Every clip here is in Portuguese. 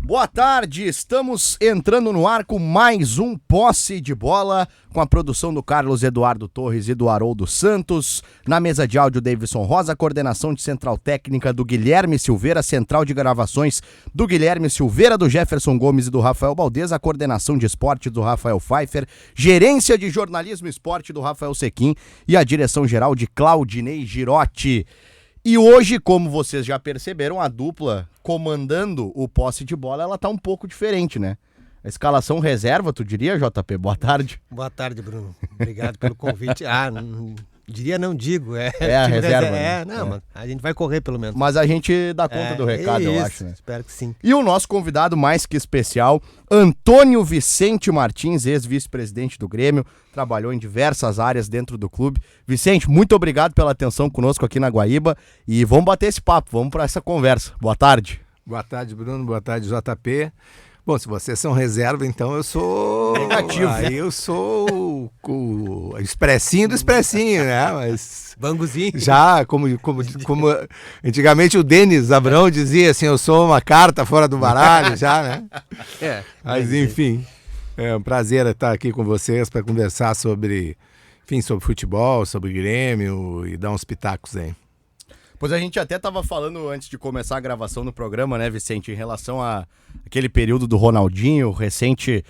Boa tarde, estamos entrando no ar com mais um Posse de Bola, com a produção do Carlos Eduardo Torres e do Haroldo Santos, na mesa de áudio Davidson Rosa, coordenação de central técnica do Guilherme Silveira, central de gravações do Guilherme Silveira, do Jefferson Gomes e do Rafael Baldez, a coordenação de esporte do Rafael Pfeiffer, gerência de jornalismo e esporte do Rafael Sequim e a direção geral de Claudinei Girotti. E hoje, como vocês já perceberam, a dupla comandando o Posse de Bola, ela tá um pouco diferente, né? A escalação reserva, tu diria, JP? Boa tarde. Boa tarde, Bruno. Obrigado pelo convite. Não digo. É a reserva, né? Mas a gente vai correr pelo menos. Mas a gente dá conta do recado, eu acho, né? Espero que sim. E o nosso convidado mais que especial, Antônio Vicente Martins, ex-vice-presidente do Grêmio, trabalhou em diversas áreas dentro do clube. Vicente, muito obrigado pela atenção conosco aqui na Guaíba e vamos bater esse papo, vamos para essa conversa. Boa tarde. Boa tarde, Bruno. Boa tarde, JP. Bom, se vocês são reserva, então eu sou... Negativo. Aí eu sou o expressinho do expressinho, né? Mas... Banguzinho. Já, como antigamente o Denis Abrão dizia assim, eu sou uma carta fora do baralho, já, né? Mas enfim, é um prazer estar aqui com vocês para conversar sobre futebol, sobre Grêmio e dar uns pitacos aí. Pois a gente até estava falando antes de começar a gravação do programa, né, Vicente, em relação a aquele período do Ronaldinho, o recente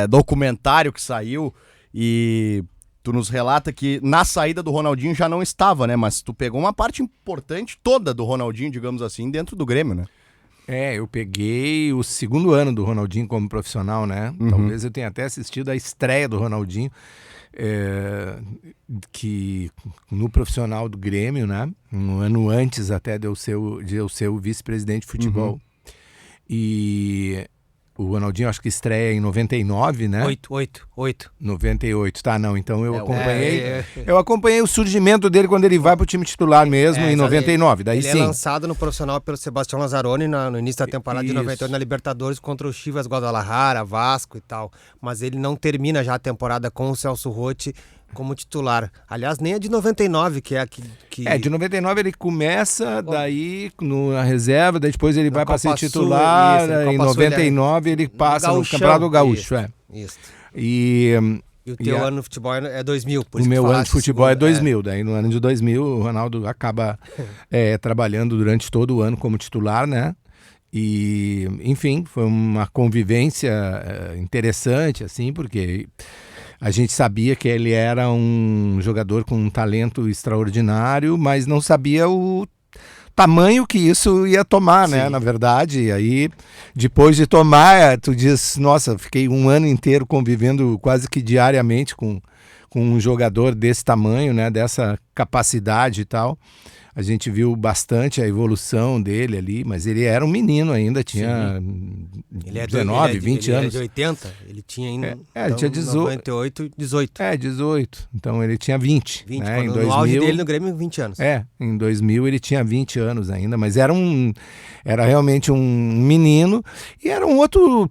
documentário que saiu, e tu nos relata que na saída do Ronaldinho já não estava, né, mas tu pegou uma parte importante toda do Ronaldinho, digamos assim, dentro do Grêmio, né? Eu peguei o segundo ano do Ronaldinho como profissional, né? Uhum. Talvez eu tenha até assistido a estreia do Ronaldinho, que no profissional do Grêmio, né? Um ano antes até de eu ser o vice-presidente de futebol. Uhum. E o Ronaldinho acho que estreia em 99, né? 8. 98, tá, não, então eu acompanhei. Eu acompanhei o surgimento dele quando ele vai pro time titular mesmo, em 99, daí ele sim. É lançado no profissional pelo Sebastião Lazzaroni no início da temporada de 98 na Libertadores contra o Chivas Guadalajara, Vasco e tal, mas ele não termina já a temporada com o Celso Roth como titular. Aliás, nem é de 99, que é aqui. De 99 ele começa, daí na reserva, daí depois ele vai para ser titular, em 99 ele passa no Campeonato Gaúcho. Isso. E o teu ano no futebol é 2000, por o isso meu que ano de futebol é 2000, daí no ano de 2000 o Ronaldo acaba trabalhando durante todo o ano como titular, né? E, enfim, foi uma convivência interessante, assim, porque a gente sabia que ele era um jogador com um talento extraordinário, mas não sabia o tamanho que isso ia tomar, né? Na verdade, e aí depois de tomar, tu diz, nossa, fiquei um ano inteiro convivendo quase que diariamente com um jogador desse tamanho, né? Dessa capacidade e tal. A gente viu bastante a evolução dele ali, mas ele era um menino ainda, tinha 19, 20 anos. Ele é de 80, ele tinha ainda ele tinha 18. 98, 18. 18. Então ele tinha 20. 20, né? no auge dele no Grêmio, 20 anos. Em 2000 ele tinha 20 anos ainda, mas era realmente um menino e era um outro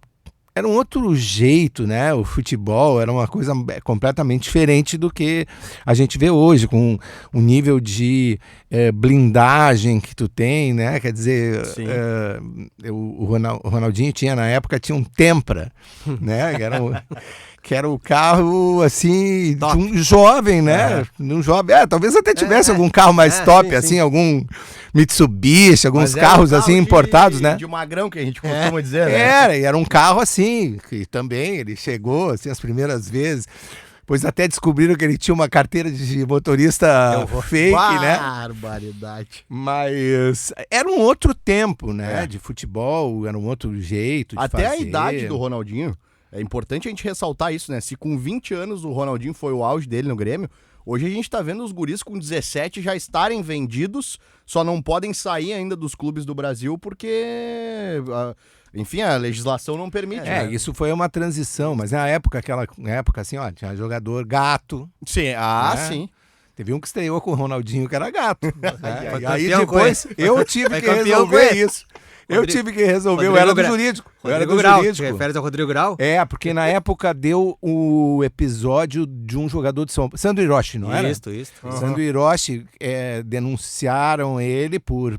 jeito, né? O futebol era uma coisa completamente diferente do que a gente vê hoje, com o nível de blindagem que tu tem, né? Quer dizer, o Ronaldinho tinha um Tempra, né? Que era o carro, assim, de um jovem, né? Um jovem. Talvez até tivesse algum carro mais top, assim, algum Mitsubishi, alguns carros, assim, importados, né? De magrão, que a gente costuma dizer, né? Era um carro assim, que também ele chegou, assim, as primeiras vezes. Pois até descobriram que ele tinha uma carteira de motorista fake, né? Barbaridade. Mas era um outro tempo, né? De futebol, era um outro jeito de até fazer. A idade do Ronaldinho, é importante a gente ressaltar isso, né? Se com 20 anos o Ronaldinho foi o auge dele no Grêmio, hoje a gente tá vendo os guris com 17 já estarem vendidos, só não podem sair ainda dos clubes do Brasil porque... Enfim, a legislação não permite. Né? Isso foi uma transição, mas aquela época assim, tinha jogador gato. Sim, né? Sim. Teve um que estreou com o Ronaldinho que era gato. Foi aí depois eu tive que resolver isso. Eu tive que resolver, eu era do jurídico. Rodrigo Grau, te refere ao Rodrigo Grau? É, porque na época deu o episódio de um jogador de São Paulo, Sandro Hiroshi, não era? Isso. Sandro Hiroshi, denunciaram ele por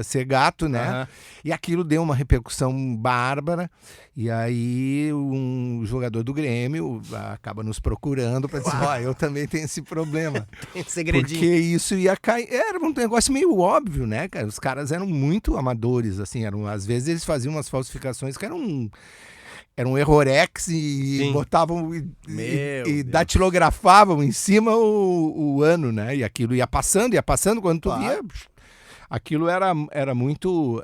ser gato, né? E aquilo deu uma repercussão bárbara. E aí um jogador do Grêmio acaba nos procurando para dizer, eu também tenho esse problema. Tem segredinho. Porque isso ia cair. Era um negócio meio óbvio, né, cara? Os caras eram muito amadores, assim. Às vezes eles faziam umas falsificações que eram errorex e botavam e datilografavam em cima o ano, né? E aquilo ia passando, quando tu via. Aquilo era muito.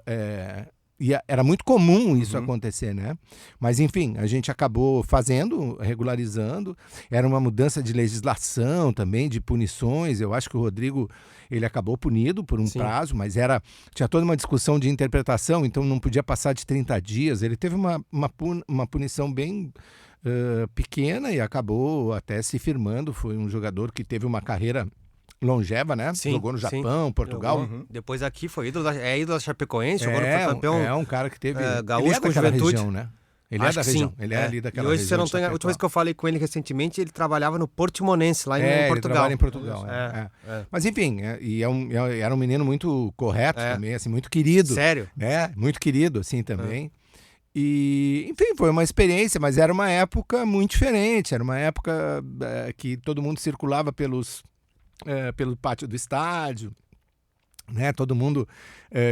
Era muito comum isso acontecer, né? Mas, enfim, a gente acabou fazendo, regularizando. Era uma mudança de legislação também, de punições. Eu acho que o Rodrigo, ele acabou punido por um prazo, mas tinha toda uma discussão de interpretação, então não podia passar de 30 dias. Ele teve uma punição bem pequena e acabou até se firmando. Foi um jogador que teve uma carreira longeva, né? Jogou no Japão, Portugal. Depois aqui foi ídolo da Chapecoense, jogou no campeão. É um cara que teve gaúcho com Juventude. Região, né? Ele é da região, ele é ali daquela região. E hoje, se eu não tenho, a última vez que eu falei com ele recentemente, ele trabalhava no Portimonense, lá em Portugal. Ele trabalha em Portugal, Mas enfim, era um menino muito correto também, assim, muito querido. Sério? Né? Muito querido, assim, também. E, enfim, foi uma experiência, mas era uma época muito diferente. Era uma época que todo mundo circulava pelo pátio do estádio, né? Todo mundo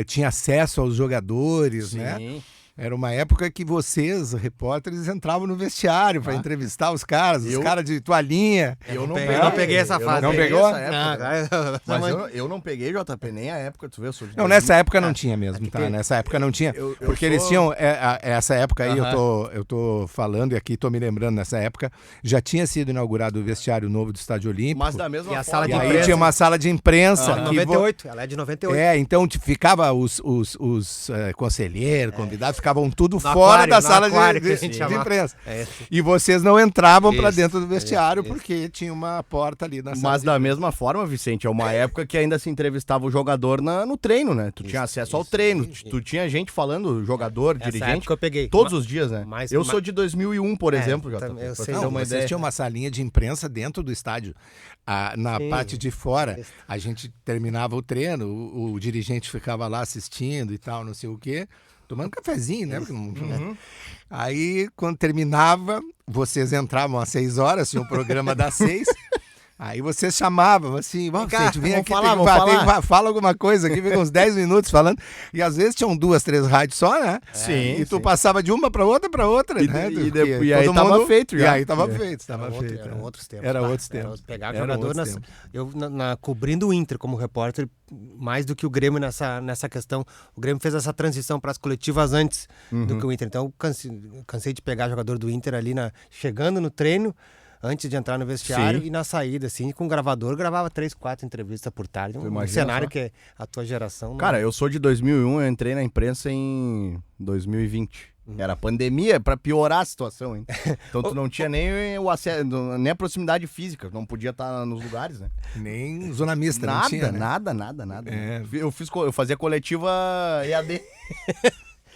tinha acesso aos jogadores, né? Era uma época que vocês, repórteres, entravam no vestiário para entrevistar os caras de toalhinha. Eu não peguei essa fase. Não pegou? Mas eu não peguei, JP, nem a época, tu vê, eu sou de Não, nessa época não tinha mesmo, tá? Nessa época não tinha, porque eles tinham, essa época aí, eu tô falando e aqui tô me lembrando, nessa época, já tinha sido inaugurado o vestiário novo do Estádio Olímpico. Mas da mesma forma. E aí tinha uma sala de imprensa. 98, ela é de 98. Então ficava os conselheiros, convidados, ficavam tudo fora da sala de imprensa. E vocês não entravam para dentro do vestiário porque tinha uma porta ali na sala. Mas da mesma forma, Vicente, é uma época que ainda se entrevistava o jogador no treino, né? Tu tinha acesso ao treino, tu tinha gente falando, jogador, dirigente, que eu peguei. todos os dias, né? Eu sou de 2001, por exemplo. Eu sei. Vocês tinham uma salinha de imprensa dentro do estádio. Na parte de fora, a gente terminava o treino, o dirigente ficava lá assistindo e tal, não sei o quê. Tomando cafezinho, né? Aí, quando terminava, vocês entravam às 6 horas, tinha um programa das 6. Aí vocês chamavam assim, vem aqui, fala alguma coisa aqui, fica uns 10 minutos falando. E às vezes tinham 2, 3 rádios só, né? Sim. E tu passava de uma para outra, né? E aí tava feito já. E aí tava feito, Eram outros tempos. Era outros tempos. Pegar jogador cobrindo o Inter como repórter, mais do que o Grêmio nessa questão. O Grêmio fez essa transição para as coletivas antes do que o Inter. Então eu cansei de pegar jogador do Inter ali chegando no treino, antes de entrar no vestiário e na saída, assim, com o gravador, gravava 3, 4 entrevistas por tarde. Um cenário que a tua geração... Cara, eu sou de 2001, eu entrei na imprensa em 2020. Era pandemia, pra piorar a situação, hein? Então tu não tinha nem o acesso, nem a proximidade física, não podia estar nos lugares, né? Nem zona mista, nada, não tinha, né? Nada. Eu fazia coletiva EAD.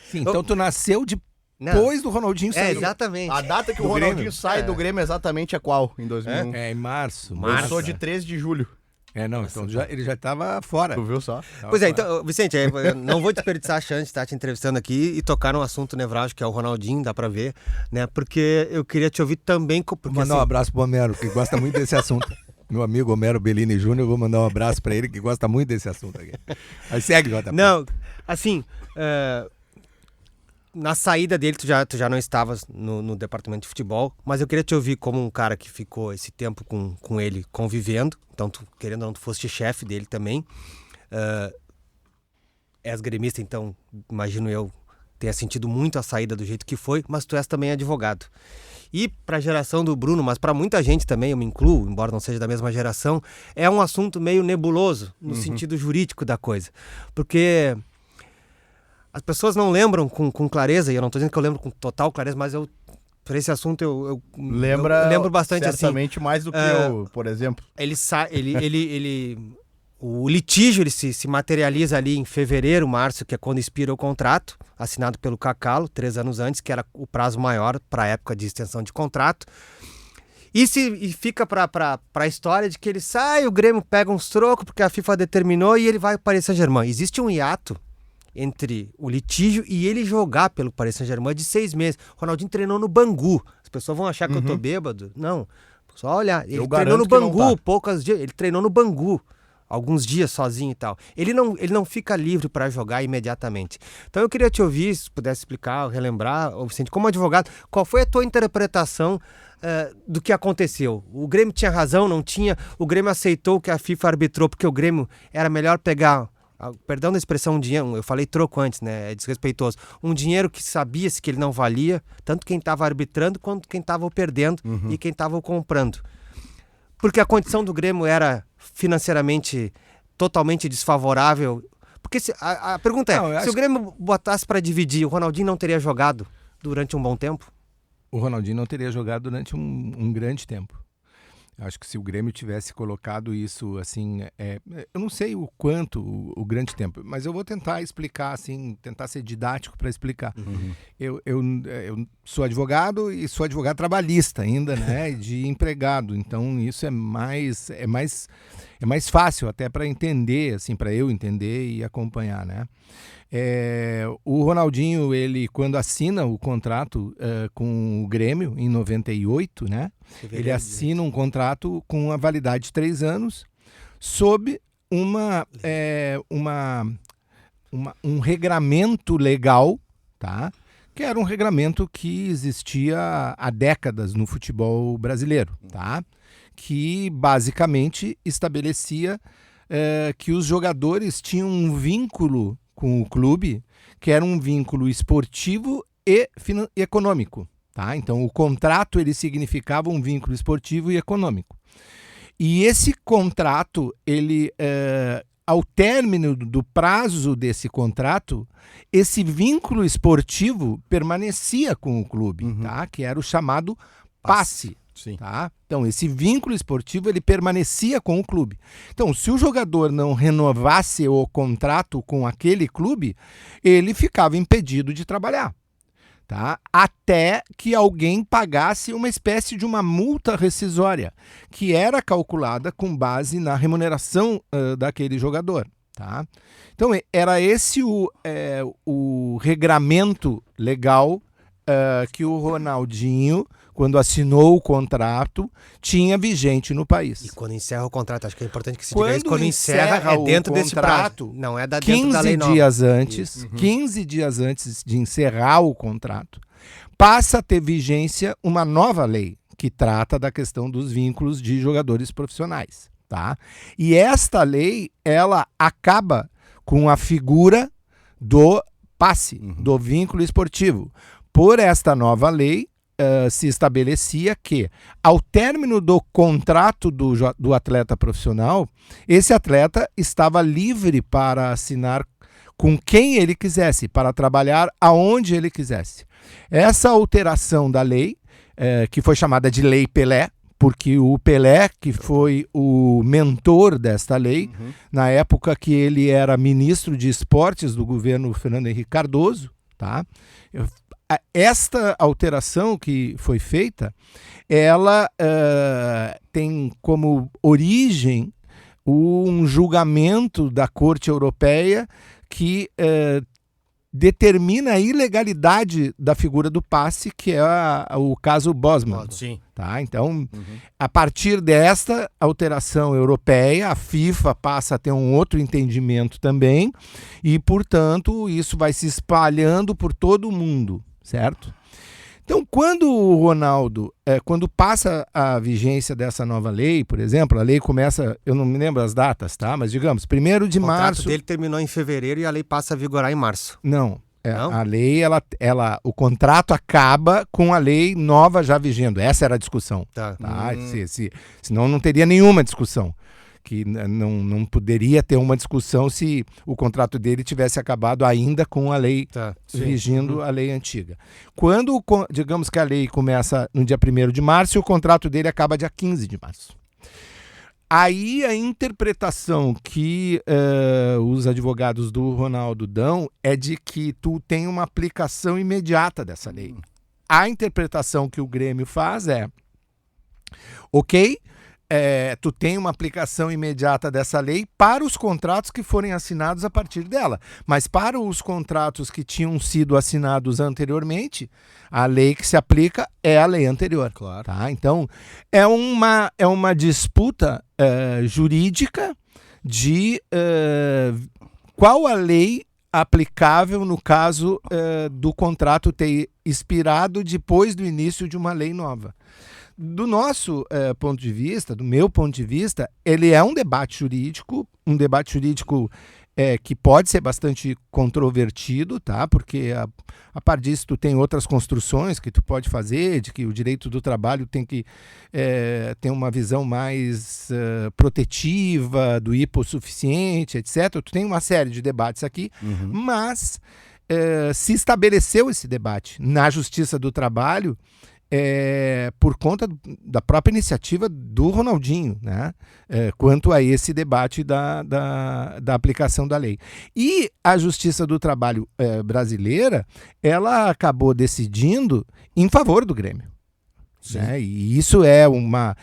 Sim, então tu nasceu depois do Ronaldinho sair. Exatamente. A data que o Ronaldinho sai do Grêmio exatamente é qual? Em 2001? Em março. Eu sou de 13 de julho. Então ele já estava fora. Tu viu só? Pois então, Vicente, eu não vou desperdiçar a chance de estar te entrevistando aqui e tocar num assunto nevrálgico que é o Ronaldinho, dá pra ver, né? Porque eu queria te ouvir também... Vou mandar um abraço pro Homero, que gosta muito desse assunto. Meu amigo Homero Bellini Júnior, eu vou mandar um abraço pra ele, que gosta muito desse assunto aqui. Aí segue, JP. Não, assim... Na saída dele, tu já não estavas no departamento de futebol, mas eu queria te ouvir como um cara que ficou esse tempo com ele convivendo, então tu, querendo ou não, tu foste chefe dele também. És gremista, então imagino eu tenha sentido muito a saída do jeito que foi, mas tu és também advogado. E para a geração do Bruno, mas para muita gente também, eu me incluo, embora não seja da mesma geração, é um assunto meio nebuloso no sentido jurídico da coisa, porque... As pessoas não lembram com clareza, e eu não estou dizendo que eu lembro com total clareza, mas por esse assunto eu lembro bastante certamente assim. mais do que eu, por exemplo. O litígio ele se materializa ali em fevereiro, março, que é quando expira o contrato, assinado pelo Cacalo, 3 anos antes, que era o prazo maior para a época de extensão de contrato. E fica para a história de que ele sai, o Grêmio pega uns trocos porque a FIFA determinou e ele vai para o Paris Saint-Germain. Existe um hiato entre o litígio e ele jogar pelo Paris Saint-Germain de 6 meses. O Ronaldinho treinou no Bangu. As pessoas vão achar que eu tô bêbado. Não, só olhar. Ele treinou no Bangu, poucos dias. Ele treinou no Bangu. Alguns dias sozinho e tal. Ele não fica livre para jogar imediatamente. Então eu queria te ouvir, se pudesse explicar, relembrar, Vicente, como advogado, qual foi a tua interpretação do que aconteceu? O Grêmio tinha razão, não tinha? O Grêmio aceitou que a FIFA arbitrou porque o Grêmio era melhor pegar, perdão da expressão, um dinheiro, eu falei troco antes, né? É desrespeitoso. Um dinheiro que sabia-se que ele não valia, tanto quem estava arbitrando quanto quem estava perdendo e quem estava comprando. Porque a condição do Grêmio era financeiramente totalmente desfavorável. Porque a pergunta se o Grêmio botasse para dividir, o Ronaldinho não teria jogado durante um bom tempo? O Ronaldinho não teria jogado durante um grande tempo. Acho que se o Grêmio tivesse colocado isso assim, eu não sei o quanto, o grande tempo, mas eu vou tentar explicar, assim, tentar ser didático para explicar. Eu sou advogado e sou advogado trabalhista ainda, né, de empregado, então isso é mais fácil até para entender, assim, para eu entender e acompanhar, né. O Ronaldinho, ele quando assina o contrato com o Grêmio em 98, né? Ele assina um contrato com a validade de 3 anos sob um regramento legal, tá? Que era um regramento que existia há décadas no futebol brasileiro, tá? Que basicamente estabelecia que os jogadores tinham um vínculo com o clube, que era um vínculo esportivo e econômico, tá? Então, o contrato, ele significava um vínculo esportivo e econômico. E esse contrato, ele, ao término do prazo desse contrato, esse vínculo esportivo permanecia com o clube, tá? Que era o chamado passe. Sim. Tá? Então, esse vínculo esportivo, ele permanecia com o clube. Então, se o jogador não renovasse o contrato com aquele clube, ele ficava impedido de trabalhar, tá? Até que alguém pagasse uma espécie de uma multa rescisória, que era calculada com base na remuneração daquele jogador. Tá? Então, era esse o regramento legal que o Ronaldinho, quando assinou o contrato, tinha vigente no país. E quando encerra o contrato, acho que é importante que se diga isso, quando encerra é dentro desse prazo. Não é dentro 15 da lei nova. dias antes, 15 dias antes de encerrar o contrato, passa a ter vigência uma nova lei que trata da questão dos vínculos de jogadores profissionais, tá? E esta lei, ela acaba com a figura do passe, do vínculo esportivo. Por esta nova lei, se estabelecia que, ao término do contrato do atleta profissional, esse atleta estava livre para assinar com quem ele quisesse, para trabalhar aonde ele quisesse. Essa alteração da lei, que foi chamada de Lei Pelé, porque o Pelé, que foi o mentor desta lei, na época que ele era ministro de esportes do governo Fernando Henrique Cardoso, tá? Esta alteração que foi feita, ela tem como origem um julgamento da Corte Europeia que determina a ilegalidade da figura do passe, que é o caso Bosman. Sim. Tá? Então, a partir desta alteração europeia, a FIFA passa a ter um outro entendimento também e, portanto, isso vai se espalhando por todo o mundo, certo? Então, quando o Ronaldo, quando passa a vigência dessa nova lei, por exemplo, a lei começa, eu não me lembro as datas, tá? Mas digamos, 1º de março... O contrato dele terminou em fevereiro e a lei passa a vigorar em março. Não, a lei, o contrato acaba com a lei nova já vigendo. Essa era a discussão. Tá. Senão não teria nenhuma discussão. Que não poderia ter uma discussão se o contrato dele tivesse acabado ainda com a lei vigindo a lei antiga. Quando, digamos que a lei começa no dia 1º de março e o contrato dele acaba dia 15 de março. Aí a interpretação que os advogados do Ronaldo dão é de que tu tem uma aplicação imediata dessa lei. A interpretação que o Grêmio faz é, ok, tu tem uma aplicação imediata dessa lei para os contratos que forem assinados a partir dela. Mas para os contratos que tinham sido assinados anteriormente, a lei que se aplica é a lei anterior. Claro. Tá? Então, é uma disputa jurídica de qual a lei aplicável no caso do contrato ter expirado depois do início de uma lei nova. Do nosso ponto de vista, do meu ponto de vista, ele é um debate jurídico que pode ser bastante controvertido, tá? Porque a par disso tu tem outras construções que tu pode fazer, de que o direito do trabalho tem que ter uma visão mais protetiva, do hipossuficiente, etc. Tu tem uma série de debates aqui, mas se estabeleceu esse debate na Justiça do Trabalho por conta da própria iniciativa do Ronaldinho, né? Quanto a esse debate da aplicação da lei. E a Justiça do Trabalho brasileira, ela acabou decidindo em favor do Grêmio. Né? E isso é uma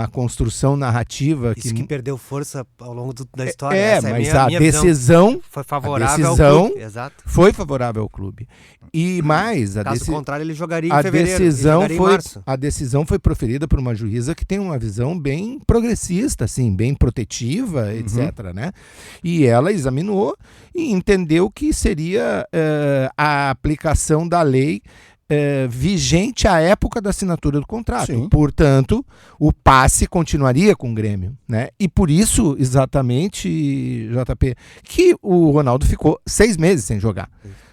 construção narrativa Isso que perdeu força ao longo da história. Essa mas a decisão foi favorável ao clube. Exato. Foi favorável ao clube. E mais, caso contrário, ele jogaria em fevereiro, a decisão foi proferida por uma juíza que tem uma visão bem progressista, assim, bem protetiva, etc. Né? E ela examinou e entendeu que seria a aplicação da lei vigente à época da assinatura do contrato. Sim. Portanto, o passe continuaria com o Grêmio. Né? E por isso, exatamente, JP, que o Ronaldo ficou 6 meses sem jogar.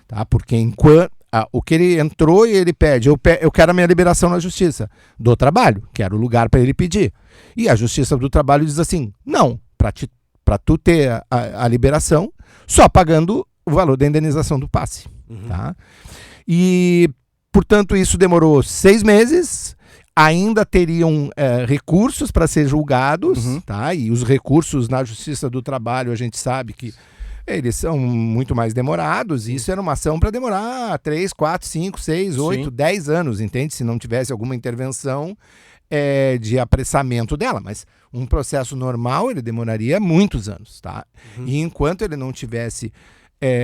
Tá? Porque enquanto o que ele entrou e ele pede, eu quero a minha liberação na Justiça do Trabalho, quero o lugar para ele pedir. E a Justiça do Trabalho diz assim, não, para tu ter a liberação, só pagando o valor da indenização do passe. Tá? E portanto, isso demorou 6 meses, ainda teriam recursos para ser julgados, tá? E os recursos na Justiça do Trabalho, a gente sabe que eles são muito mais demorados, e isso era uma ação para demorar 3, 4, 5, 6, 8, 10 anos, entende? Se não tivesse alguma intervenção de apressamento dela, mas um processo normal, ele demoraria muitos anos, tá? E enquanto ele não tivesse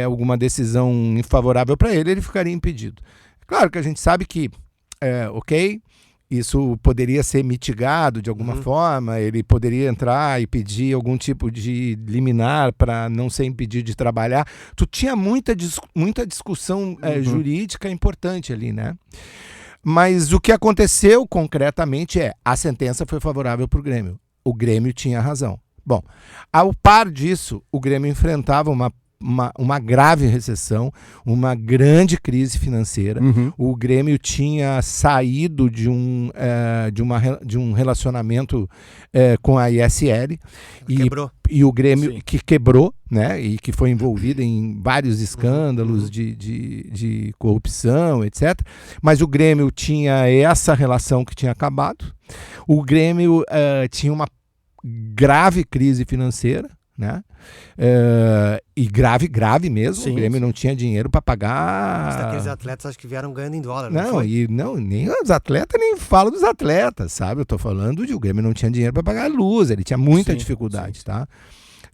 alguma decisão favorável para ele, ele ficaria impedido. Claro que a gente sabe que, ok, isso poderia ser mitigado de alguma forma, ele poderia entrar e pedir algum tipo de liminar para não ser impedido de trabalhar. Tu tinha muita discussão jurídica importante ali, né? Mas o que aconteceu concretamente a sentença foi favorável para o Grêmio. O Grêmio tinha razão. Bom, ao par disso, o Grêmio enfrentava uma grave recessão, uma grande crise financeira. O Grêmio tinha saído de um relacionamento com a ISL e o Grêmio que quebrou, né, e que foi envolvido em vários escândalos de corrupção, etc. Mas o Grêmio tinha essa relação que tinha acabado. O Grêmio tinha uma grave crise financeira, né? E grave mesmo. Sim, o Grêmio não tinha dinheiro para pagar. Mas aqueles atletas acho que vieram ganhando em dólar. Nem os atletas, nem falo dos atletas, sabe? Eu tô falando de o Grêmio não tinha dinheiro para pagar a luz, ele tinha muita dificuldade, tá?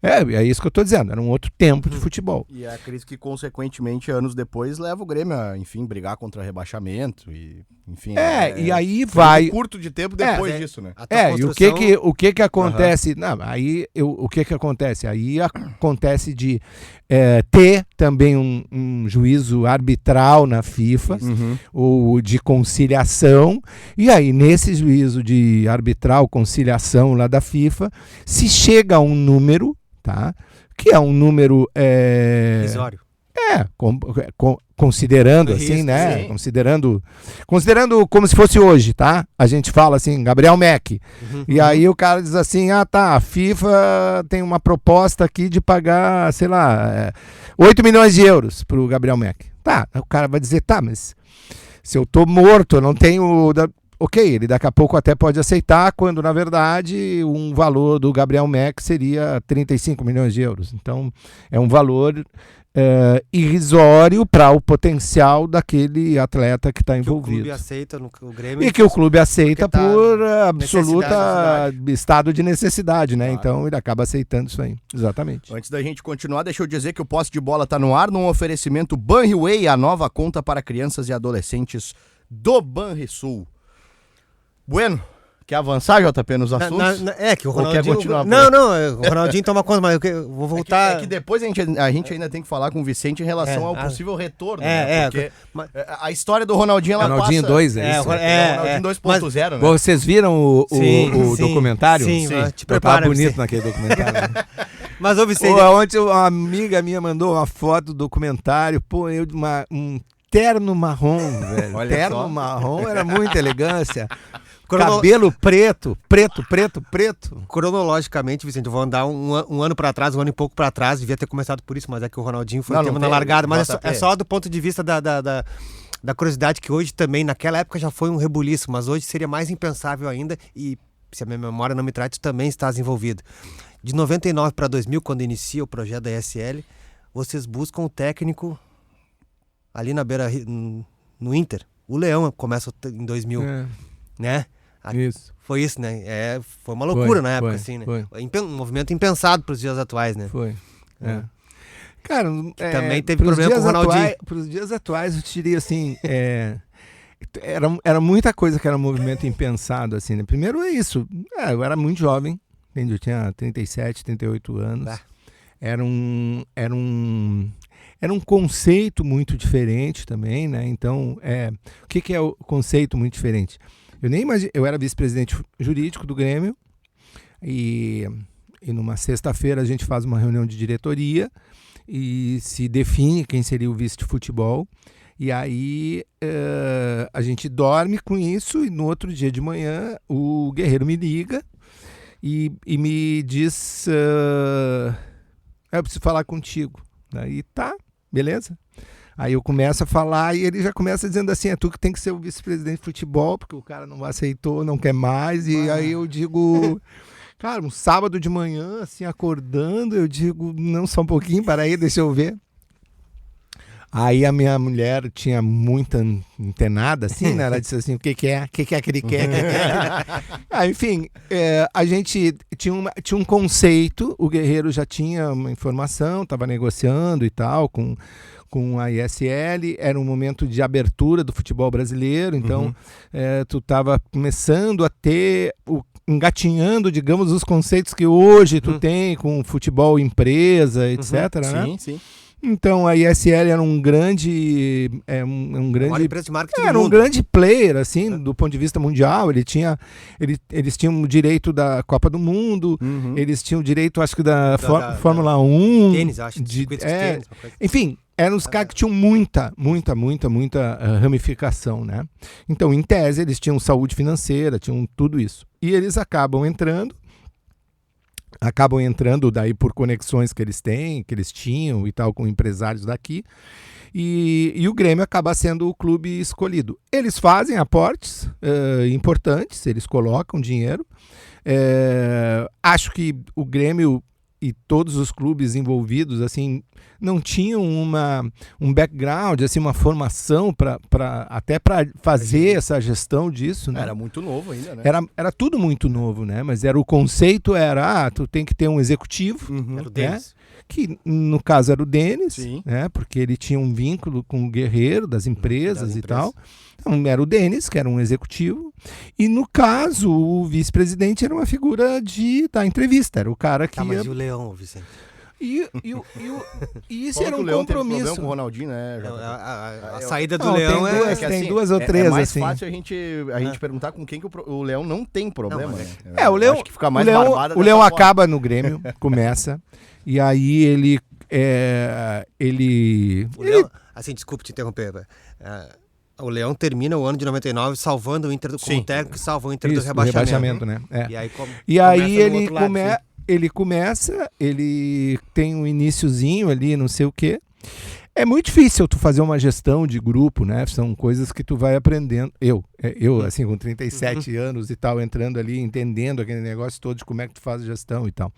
É isso que eu tô dizendo, era um outro tempo de futebol. E é a crise que, consequentemente, anos depois, leva o Grêmio a, enfim, brigar contra rebaixamento e, enfim... e aí vai... curto de tempo depois disso, né? E o que acontece... O que acontece? Aí acontece de ter também um juízo arbitral na FIFA, ou de conciliação, e aí, nesse juízo de arbitral, conciliação lá da FIFA, se chega a um número, tá? Que é um número irrisório. Considerando assim, né? Considerando como se fosse hoje, tá? A gente fala assim, Gabriel Mack. E aí o cara diz assim, a FIFA tem uma proposta aqui de pagar, sei lá, 8 milhões de euros pro Gabriel Mack. Tá, o cara vai dizer, mas se eu tô morto, eu não tenho... ok, ele daqui a pouco até pode aceitar, quando na verdade um valor do Gabriel Mack seria 35 milhões de euros. Então é um valor irrisório para o potencial daquele atleta que está envolvido. O clube aceita, o Grêmio... E que o clube aceita tá por absoluta necessidade. estado de necessidade, né? Claro. Então ele acaba aceitando isso aí. Exatamente. Antes da gente continuar, deixa eu dizer que o Posse de Bola tá no ar num oferecimento Banriway, a nova conta para crianças e adolescentes do Banrisul. Bueno, quer avançar, JP, nos assuntos? Que o Ou quer Ronaldinho... continuar? o Ronaldinho toma conta, mas eu vou voltar... É que depois a gente ainda tem que falar com o Vicente em relação ao possível retorno, porque a história do Ronaldinho, ela Ronaldinho passa... 2, é isso? O Ronaldinho 2.0, né? Vocês viram o Sim, documentário? sim, te Eu prepara, tava bonito Vicente. naquele documentário. Né? Mas, ô Vicente... Ontem uma amiga minha mandou uma foto do documentário, eu de um terno marrom, velho. Olha terno só. marrom, era muita elegância. Cabelo preto. Cronologicamente, Vicente, eu vou andar um ano pra trás, um ano e pouco pra trás, devia ter começado por isso, mas é que o Ronaldinho foi o tema na largada, mas é só do ponto de vista da curiosidade, que hoje também, naquela época já foi um rebuliço, mas hoje seria mais impensável ainda, e se a minha memória não me trai, tu também estás envolvido. De 99 para 2000, quando inicia o projeto da ESL, vocês buscam o técnico ali na beira, no Inter. O Leão começa em 2000, né? Isso. Foi isso, né? Foi uma loucura na época, assim, né? Foi. Um movimento impensado para os dias atuais, né? Foi. Cara, também teve problema com o Ronaldinho. Para os dias atuais, eu diria assim, era muita coisa que era um movimento impensado, assim, né? Primeiro é isso, eu era muito jovem, entende? Eu tinha 37, 38 anos. Era um conceito muito diferente também, né? Então, o que é o conceito muito diferente? Eu nem imagino, eu era vice-presidente jurídico do Grêmio e numa sexta-feira a gente faz uma reunião de diretoria e se define quem seria o vice de futebol. E aí a gente dorme com isso e no outro dia de manhã o Guerreiro me liga e me diz, eu preciso falar contigo. Aí tá, beleza. Aí eu começo a falar e ele já começa dizendo assim, é tu que tem que ser o vice-presidente de futebol, porque o cara não aceitou, não quer mais. E aí eu digo, cara, um sábado de manhã, assim, acordando, eu digo, não, só um pouquinho, para aí, deixa eu ver. Aí a minha mulher tinha muita antenada, assim, né? Ela disse assim, o que é? O que é que ele quer? Enfim, a gente tinha um conceito, o Guerreiro já tinha uma informação, estava negociando e tal, com a ESL, era um momento de abertura do futebol brasileiro, então tu estava começando a ter, engatinhando, digamos, os conceitos que hoje tu tem com futebol empresa, etc, né? Sim. Então a ESL era um grande, Uma empresa de marketing era do um mundo. grande player, assim, do ponto de vista mundial. Eles tinham o direito da Copa do Mundo, eles tinham o direito, acho que da Fórmula 1, tênis, acho, de tênis, enfim, eram os caras que tinham muita ramificação, né? Então, em tese, eles tinham saúde financeira, tinham tudo isso. E eles acabam entrando daí por conexões que eles têm, que eles tinham e tal, com empresários daqui, e o Grêmio acaba sendo o clube escolhido. Eles fazem aportes importantes, eles colocam dinheiro. Acho que o Grêmio e todos os clubes envolvidos, assim, não tinham um background, assim, uma formação até para fazer essa gestão disso, né? Era muito novo ainda, né? Era tudo muito novo, né? Mas o conceito era, tu tem que ter um executivo, Era o Denis. que no caso era o Denis, Sim. né? Porque ele tinha um vínculo com o Guerreiro das empresas e tal. Então, era o Denis, que era um executivo, e no caso o vice-presidente era uma figura da entrevista, era o cara que Mas e o Leão, Vicente? E isso era um o Leão teve compromisso. problema com o Ronaldinho, né? A saída do Não, Leão tem duas ou três, é mais assim. fácil a gente perguntar com quem que o Leão não tem problema, né? O Leão, acho que fica mais o Leão barbada dessa acaba no Grêmio, começa, e aí ele O Leão, assim, desculpe te interromper. O Leão termina o ano de 99 salvando o Inter como técnico, que salva o Inter do rebaixamento. Né? E aí, ele começa, ele tem um iniciozinho ali, não sei o quê. É muito difícil tu fazer uma gestão de grupo, né? São coisas que tu vai aprendendo. Eu assim, com 37 anos e tal, entrando ali, entendendo aquele negócio todo de como é que tu faz gestão e tal.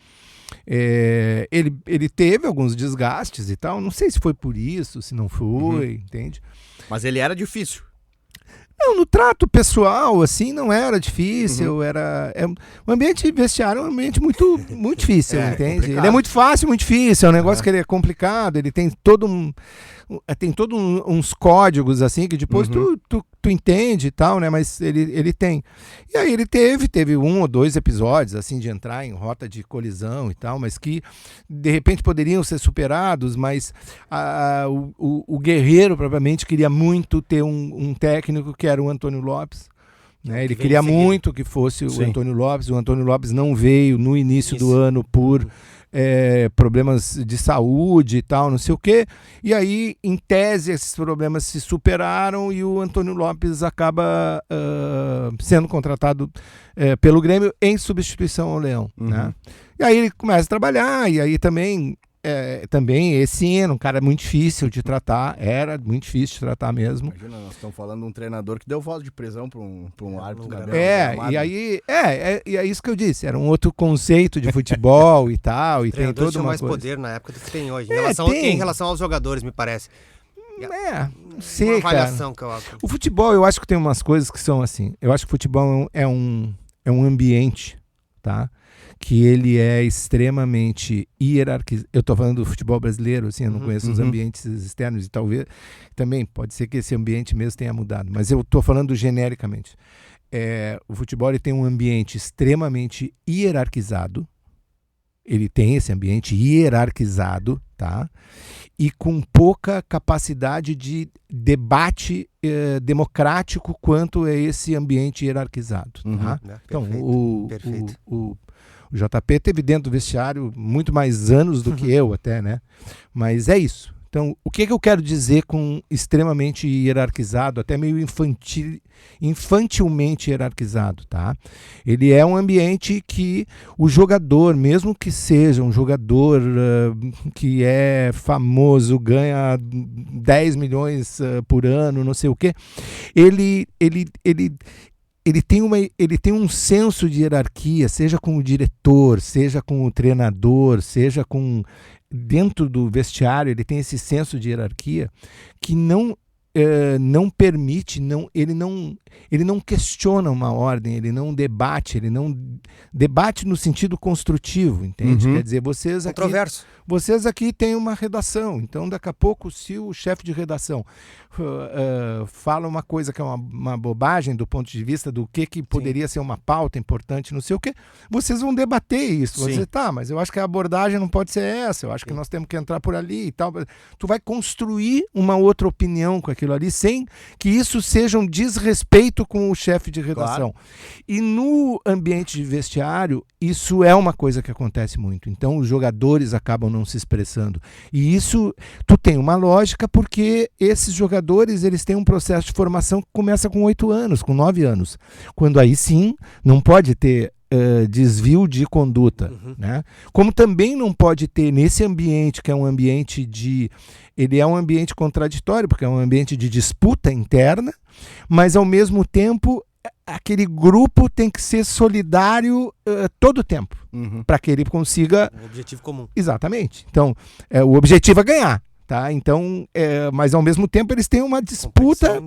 Ele teve alguns desgastes e tal, não sei se foi por isso, se não foi, entende? Mas ele era difícil. Não, no trato pessoal, assim, não era difícil, o ambiente vestiário é um ambiente muito, muito difícil, entende? Complicado. Ele é muito fácil, muito difícil, é um negócio que ele é complicado, ele tem todo uns códigos, assim, que depois tu entende e tal, né, mas ele tem. E aí ele teve 1 ou 2 episódios, assim, de entrar em rota de colisão e tal, mas que, de repente, poderiam ser superados, mas o Guerreiro, propriamente, queria muito ter um técnico que era o Antônio Lopes, né? Ele queria muito que fosse o Antônio Lopes não veio no início do ano por problemas de saúde e tal, não sei o quê, e aí, em tese, esses problemas se superaram e o Antônio Lopes acaba sendo contratado pelo Grêmio em substituição ao Leão, né? E aí ele começa a trabalhar, e aí também esse ano, um cara muito difícil de tratar, era muito difícil de tratar mesmo. Imagina, nós estamos falando de um treinador que deu voz de prisão para um árbitro. E aí, é isso que eu disse, era um outro conceito de futebol e tal, e tem toda uma mais coisa. poder na época do que tem hoje, em relação aos jogadores, me parece. Não sei, uma avaliação cara. Que eu acho. O futebol, eu acho que tem umas coisas que são assim, eu acho que o futebol é um ambiente, tá? Que ele é extremamente hierarquizado. Eu estou falando do futebol brasileiro, assim, eu não conheço os ambientes externos e talvez também pode ser que esse ambiente mesmo tenha mudado, mas eu estou falando genericamente. O futebol ele tem um ambiente extremamente hierarquizado, ele tem esse ambiente hierarquizado, tá? E com pouca capacidade de debate democrático quanto é esse ambiente hierarquizado, tá? Então, o JP teve dentro do vestiário muito mais anos do que eu até, né? Mas é isso. Então, o que eu quero dizer com extremamente hierarquizado, até meio infantilmente hierarquizado, tá? Ele é um ambiente que o jogador, mesmo que seja um jogador que é famoso, ganha 10 milhões por ano, não sei o quê, ele tem um senso de hierarquia, seja com o diretor, seja com o treinador, seja com... Dentro do vestiário, ele tem esse senso de hierarquia que não permite, ele não questiona uma ordem, ele não debate no sentido construtivo, entende? Quer dizer, vocês aqui têm uma redação, então daqui a pouco, se o chefe de redação fala uma coisa que é uma bobagem do ponto de vista do que poderia ser uma pauta importante, não sei o quê, vocês vão debater isso. Você mas eu acho que a abordagem não pode ser essa, eu acho que nós temos que entrar por ali e tal. Tu vai construir uma outra opinião com aquilo ali, sem que isso seja um desrespeito com o chefe de redação. Claro. E no ambiente de vestiário, isso é uma coisa que acontece muito. Então, os jogadores acabam não se expressando. E isso, tu tem uma lógica, porque esses jogadores, eles têm um processo de formação que começa com 8 anos, com 9 anos. Quando aí sim, não pode ter desvio de conduta, né? Como também não pode ter nesse ambiente, que é um ambiente ele é um ambiente contraditório, porque é um ambiente de disputa interna, mas ao mesmo tempo aquele grupo tem que ser solidário todo o tempo, para que ele consiga... Um objetivo comum. Exatamente. Então, o objetivo é ganhar. Tá? Então, mas ao mesmo tempo eles têm uma disputa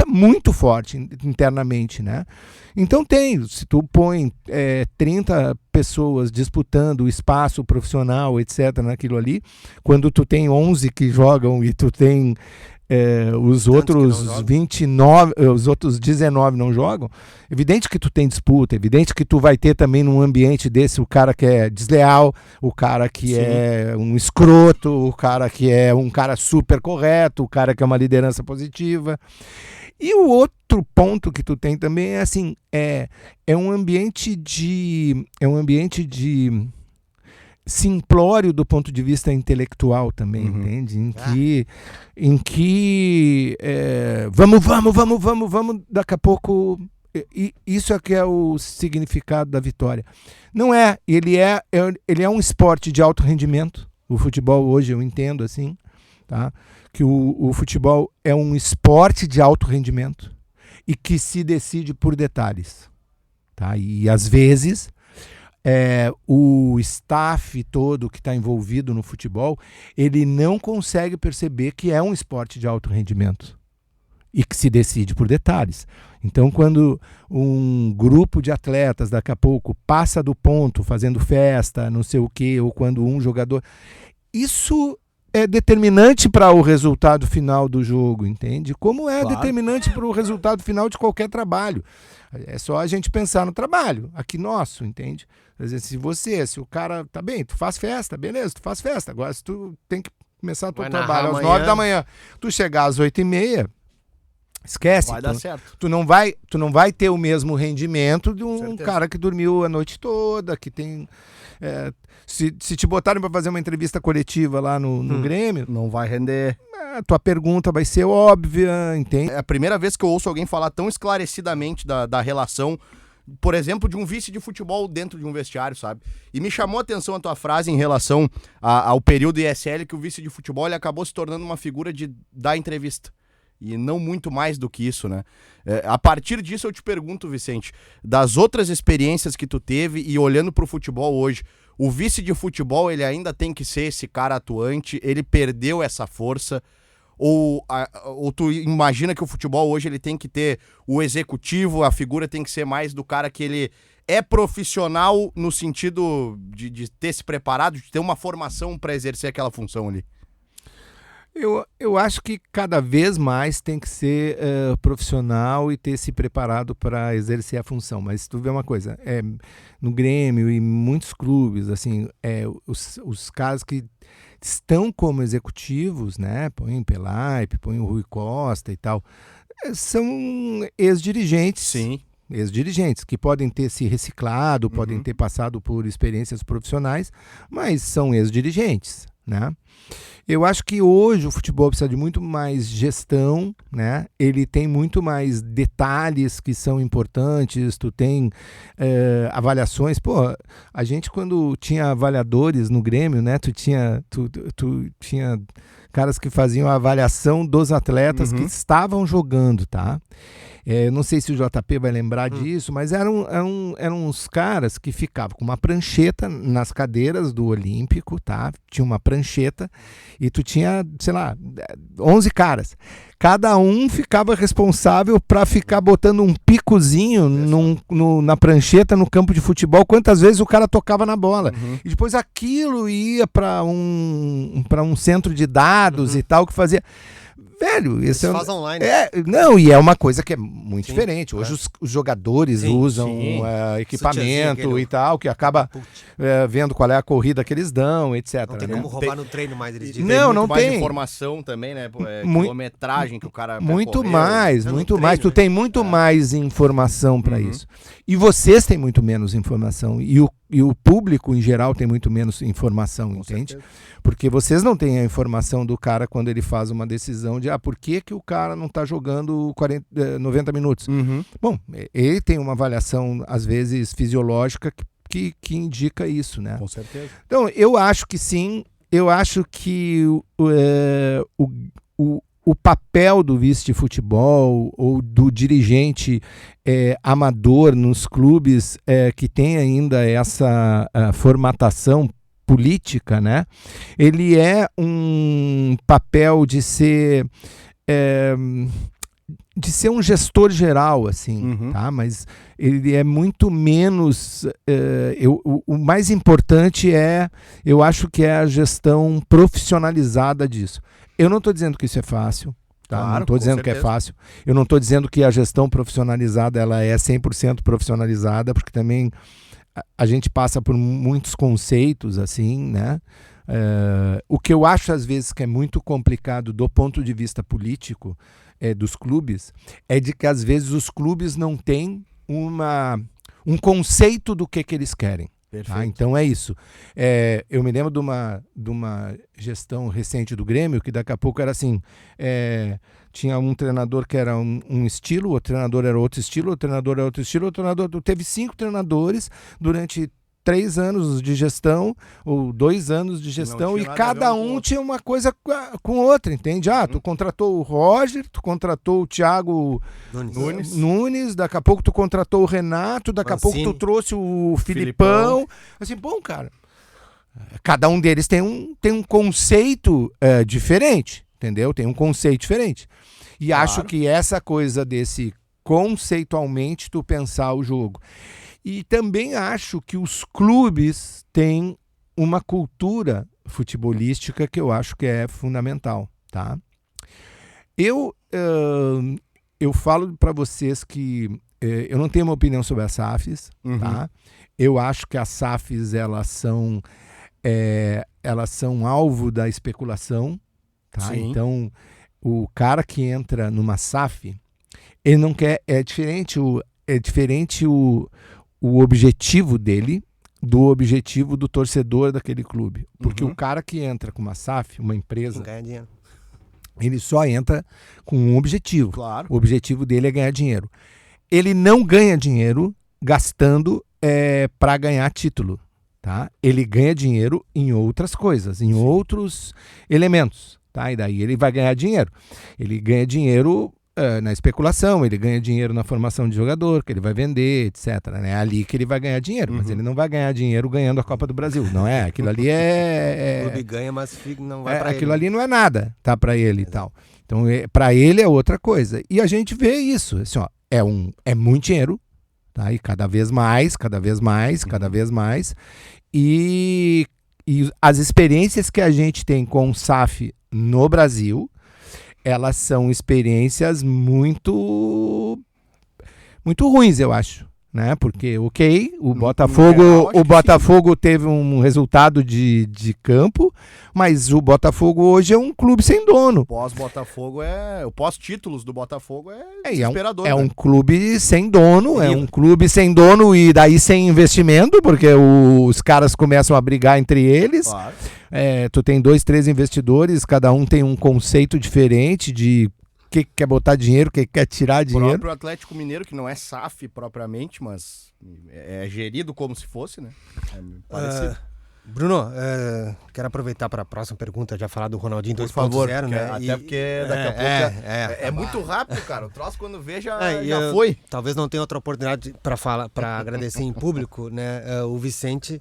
muito forte internamente, né? Então se tu põe 30 pessoas disputando o espaço profissional, etc, naquilo ali, quando tu tem 11 que jogam e tu tem os outros 29, os outros 19 não jogam, evidente que tu tem disputa, evidente que tu vai ter também num ambiente desse o cara que é desleal, o cara que é um escroto, o cara que é um cara super correto, o cara que é uma liderança positiva. E o outro ponto que tu tem também é assim, é um ambiente de simplório do ponto de vista intelectual também, entende? Em que vamos, daqui a pouco, isso é que é o significado da vitória. Não é, ele é um esporte de alto rendimento, o futebol hoje eu entendo assim, tá? Que o futebol é um esporte de alto rendimento e que se decide por detalhes. Tá? E às vezes o staff todo que está envolvido no futebol, ele não consegue perceber que é um esporte de alto rendimento e que se decide por detalhes. Então, quando um grupo de atletas daqui a pouco passa do ponto fazendo festa, não sei o quê, ou quando um jogador... Isso é determinante para o resultado final do jogo, entende? Como é determinante para o resultado final de qualquer trabalho. É só a gente pensar no trabalho, aqui nosso, entende? Quer dizer, se o cara, tá bem, tu faz festa, beleza, tu faz festa. Agora, se tu tem que começar o teu trabalho às 9 da manhã, tu chegar às 8h30, esquece. Vai dar certo. Tu não vai ter o mesmo rendimento de um cara que dormiu a noite toda, que tem... se te botarem para fazer uma entrevista coletiva lá no Grêmio, não vai render. A tua pergunta vai ser óbvia, entende? É a primeira vez que eu ouço alguém falar tão esclarecidamente da relação, por exemplo, de um vice de futebol dentro de um vestiário, sabe? E me chamou a atenção a tua frase em relação ao período ISL, que o vice de futebol ele acabou se tornando uma figura da entrevista. E não muito mais do que isso, né? A partir disso eu te pergunto, Vicente, das outras experiências que tu teve e olhando pro futebol hoje, o vice de futebol ele ainda tem que ser esse cara atuante, ele perdeu essa força, ou tu imagina que o futebol hoje ele tem que ter o executivo, a figura tem que ser mais do cara que ele é profissional no sentido de ter se preparado, de ter uma formação para exercer aquela função ali? Eu acho que cada vez mais tem que ser profissional e ter se preparado para exercer a função. Mas tu vê uma coisa, no Grêmio e muitos clubes, assim, os caras que estão como executivos, né, põe o Pelaipe, põe o Rui Costa e tal, são ex-dirigentes. Sim. Ex-dirigentes que podem ter se reciclado, podem ter passado por experiências profissionais, mas são ex-dirigentes, né? Eu acho que hoje o futebol precisa de muito mais gestão, né? Ele tem muito mais detalhes que são importantes, tu tem avaliações. Pô, a gente quando tinha avaliadores no Grêmio, né? Tu tinha caras que faziam a avaliação dos atletas que estavam jogando, tá? Não sei se o JP vai lembrar disso, mas eram uns caras que ficavam com uma prancheta nas cadeiras do Olímpico, tá? Tinha uma prancheta e tu tinha, sei lá, 11 caras. Cada um ficava responsável para ficar botando um picozinho na prancheta no campo de futebol, quantas vezes o cara tocava na bola. E depois aquilo ia para um centro de dados e tal, que fazia... Velho, isso faz online. Não, e é uma coisa que é muito diferente. Hoje os jogadores usam equipamento e tal, que acaba vendo qual é a corrida que eles dão, etc. Não tem como roubar no treino mais, eles dizem. Não mais tem. Informação também, né? Quilometragem que o cara muito percorreu. mais. Tu tem muito mais informação para isso. E vocês têm muito menos informação. E o público, em geral, tem muito menos informação, entende? Certeza. Porque vocês não têm a informação do cara quando ele faz uma decisão de por que o cara não está jogando 90 minutos. Bom, ele tem uma avaliação, às vezes, fisiológica que indica isso, né? Com certeza. Então, eu acho que sim. Eu acho que o papel do vice de futebol ou do dirigente amador nos clubes que tem ainda essa formatação política, né? Ele é um papel de ser um gestor geral, assim, tá? Mas ele é muito menos... o mais importante eu acho que é a gestão profissionalizada disso. Eu não estou dizendo que isso é fácil, tá? Claro, não estou dizendo que é fácil. Eu não estou dizendo que a gestão profissionalizada ela é 100% profissionalizada, porque também a gente passa por muitos conceitos, assim, né? O que eu acho, às vezes, que é muito complicado do ponto de vista político dos clubes, é de que, às vezes, os clubes não têm um conceito do que eles querem. Tá? Então é isso. Eu me lembro de uma gestão recente do Grêmio, que daqui a pouco era assim, tinha um treinador que era um estilo, o treinador era outro estilo, o treinador era outro estilo, o treinador teve 5 treinadores durante 3 anos de gestão ou 2 anos de gestão e cada um tinha uma coisa com outra, entende? Tu contratou o Roger, tu contratou o Thiago Nunes, daqui a pouco tu contratou o Renato, daqui a pouco tu trouxe o Filipão. Assim, bom, cara, cada um deles tem um conceito diferente, entendeu? Tem um conceito diferente. E acho que essa coisa desse conceitualmente tu pensar o jogo. E também acho que os clubes têm uma cultura futebolística que eu acho que é fundamental, tá? Eu falo para vocês que eu não tenho uma opinião sobre as SAFs, tá? Eu acho que as SAFs elas são alvo da especulação, tá? Sim. Então, o cara que entra numa SAF, ele não quer, é diferente o objetivo dele do objetivo do torcedor daquele clube. Porque o cara que entra com uma SAF, uma empresa, ganha dinheiro. Ele só entra com um objetivo. Claro. O objetivo dele é ganhar dinheiro. Ele não ganha dinheiro gastando para ganhar título. Tá? Ele ganha dinheiro em outras coisas, em outros elementos. Tá? E daí ele vai ganhar dinheiro. Ele ganha dinheiro na especulação, ele ganha dinheiro na formação de jogador, que ele vai vender, etc. É ali que ele vai ganhar dinheiro, mas ele não vai ganhar dinheiro ganhando a Copa do Brasil, não é? Aquilo ali O clube ganha, mas não vai para ele. Aquilo ali não é nada, tá, para ele e tal. Então, para ele é outra coisa. E a gente vê isso, assim, ó, é muito dinheiro, tá? E cada vez mais. E as experiências que a gente tem com o SAF no Brasil, elas são experiências muito ruins, eu acho, né? Porque, o Botafogo teve um resultado de campo, mas o Botafogo hoje é um clube sem dono. Pós-Botafogo o pós-títulos do Botafogo é desesperador. Um clube sem dono, e daí sem investimento, porque os caras começam a brigar entre eles. Claro. Tu tem 2, 3 investidores, cada um tem um conceito diferente de que quer botar dinheiro, que quer tirar dinheiro. O próprio Atlético Mineiro, que não é SAF propriamente, mas é gerido como se fosse, né? Parecido. Bruno, quero aproveitar para a próxima pergunta, já falar do Ronaldinho 2.0, né? Até porque daqui a pouco é muito rápido, cara. O troço quando vê já foi. Talvez não tenha outra oportunidade para agradecer em público, né? O Vicente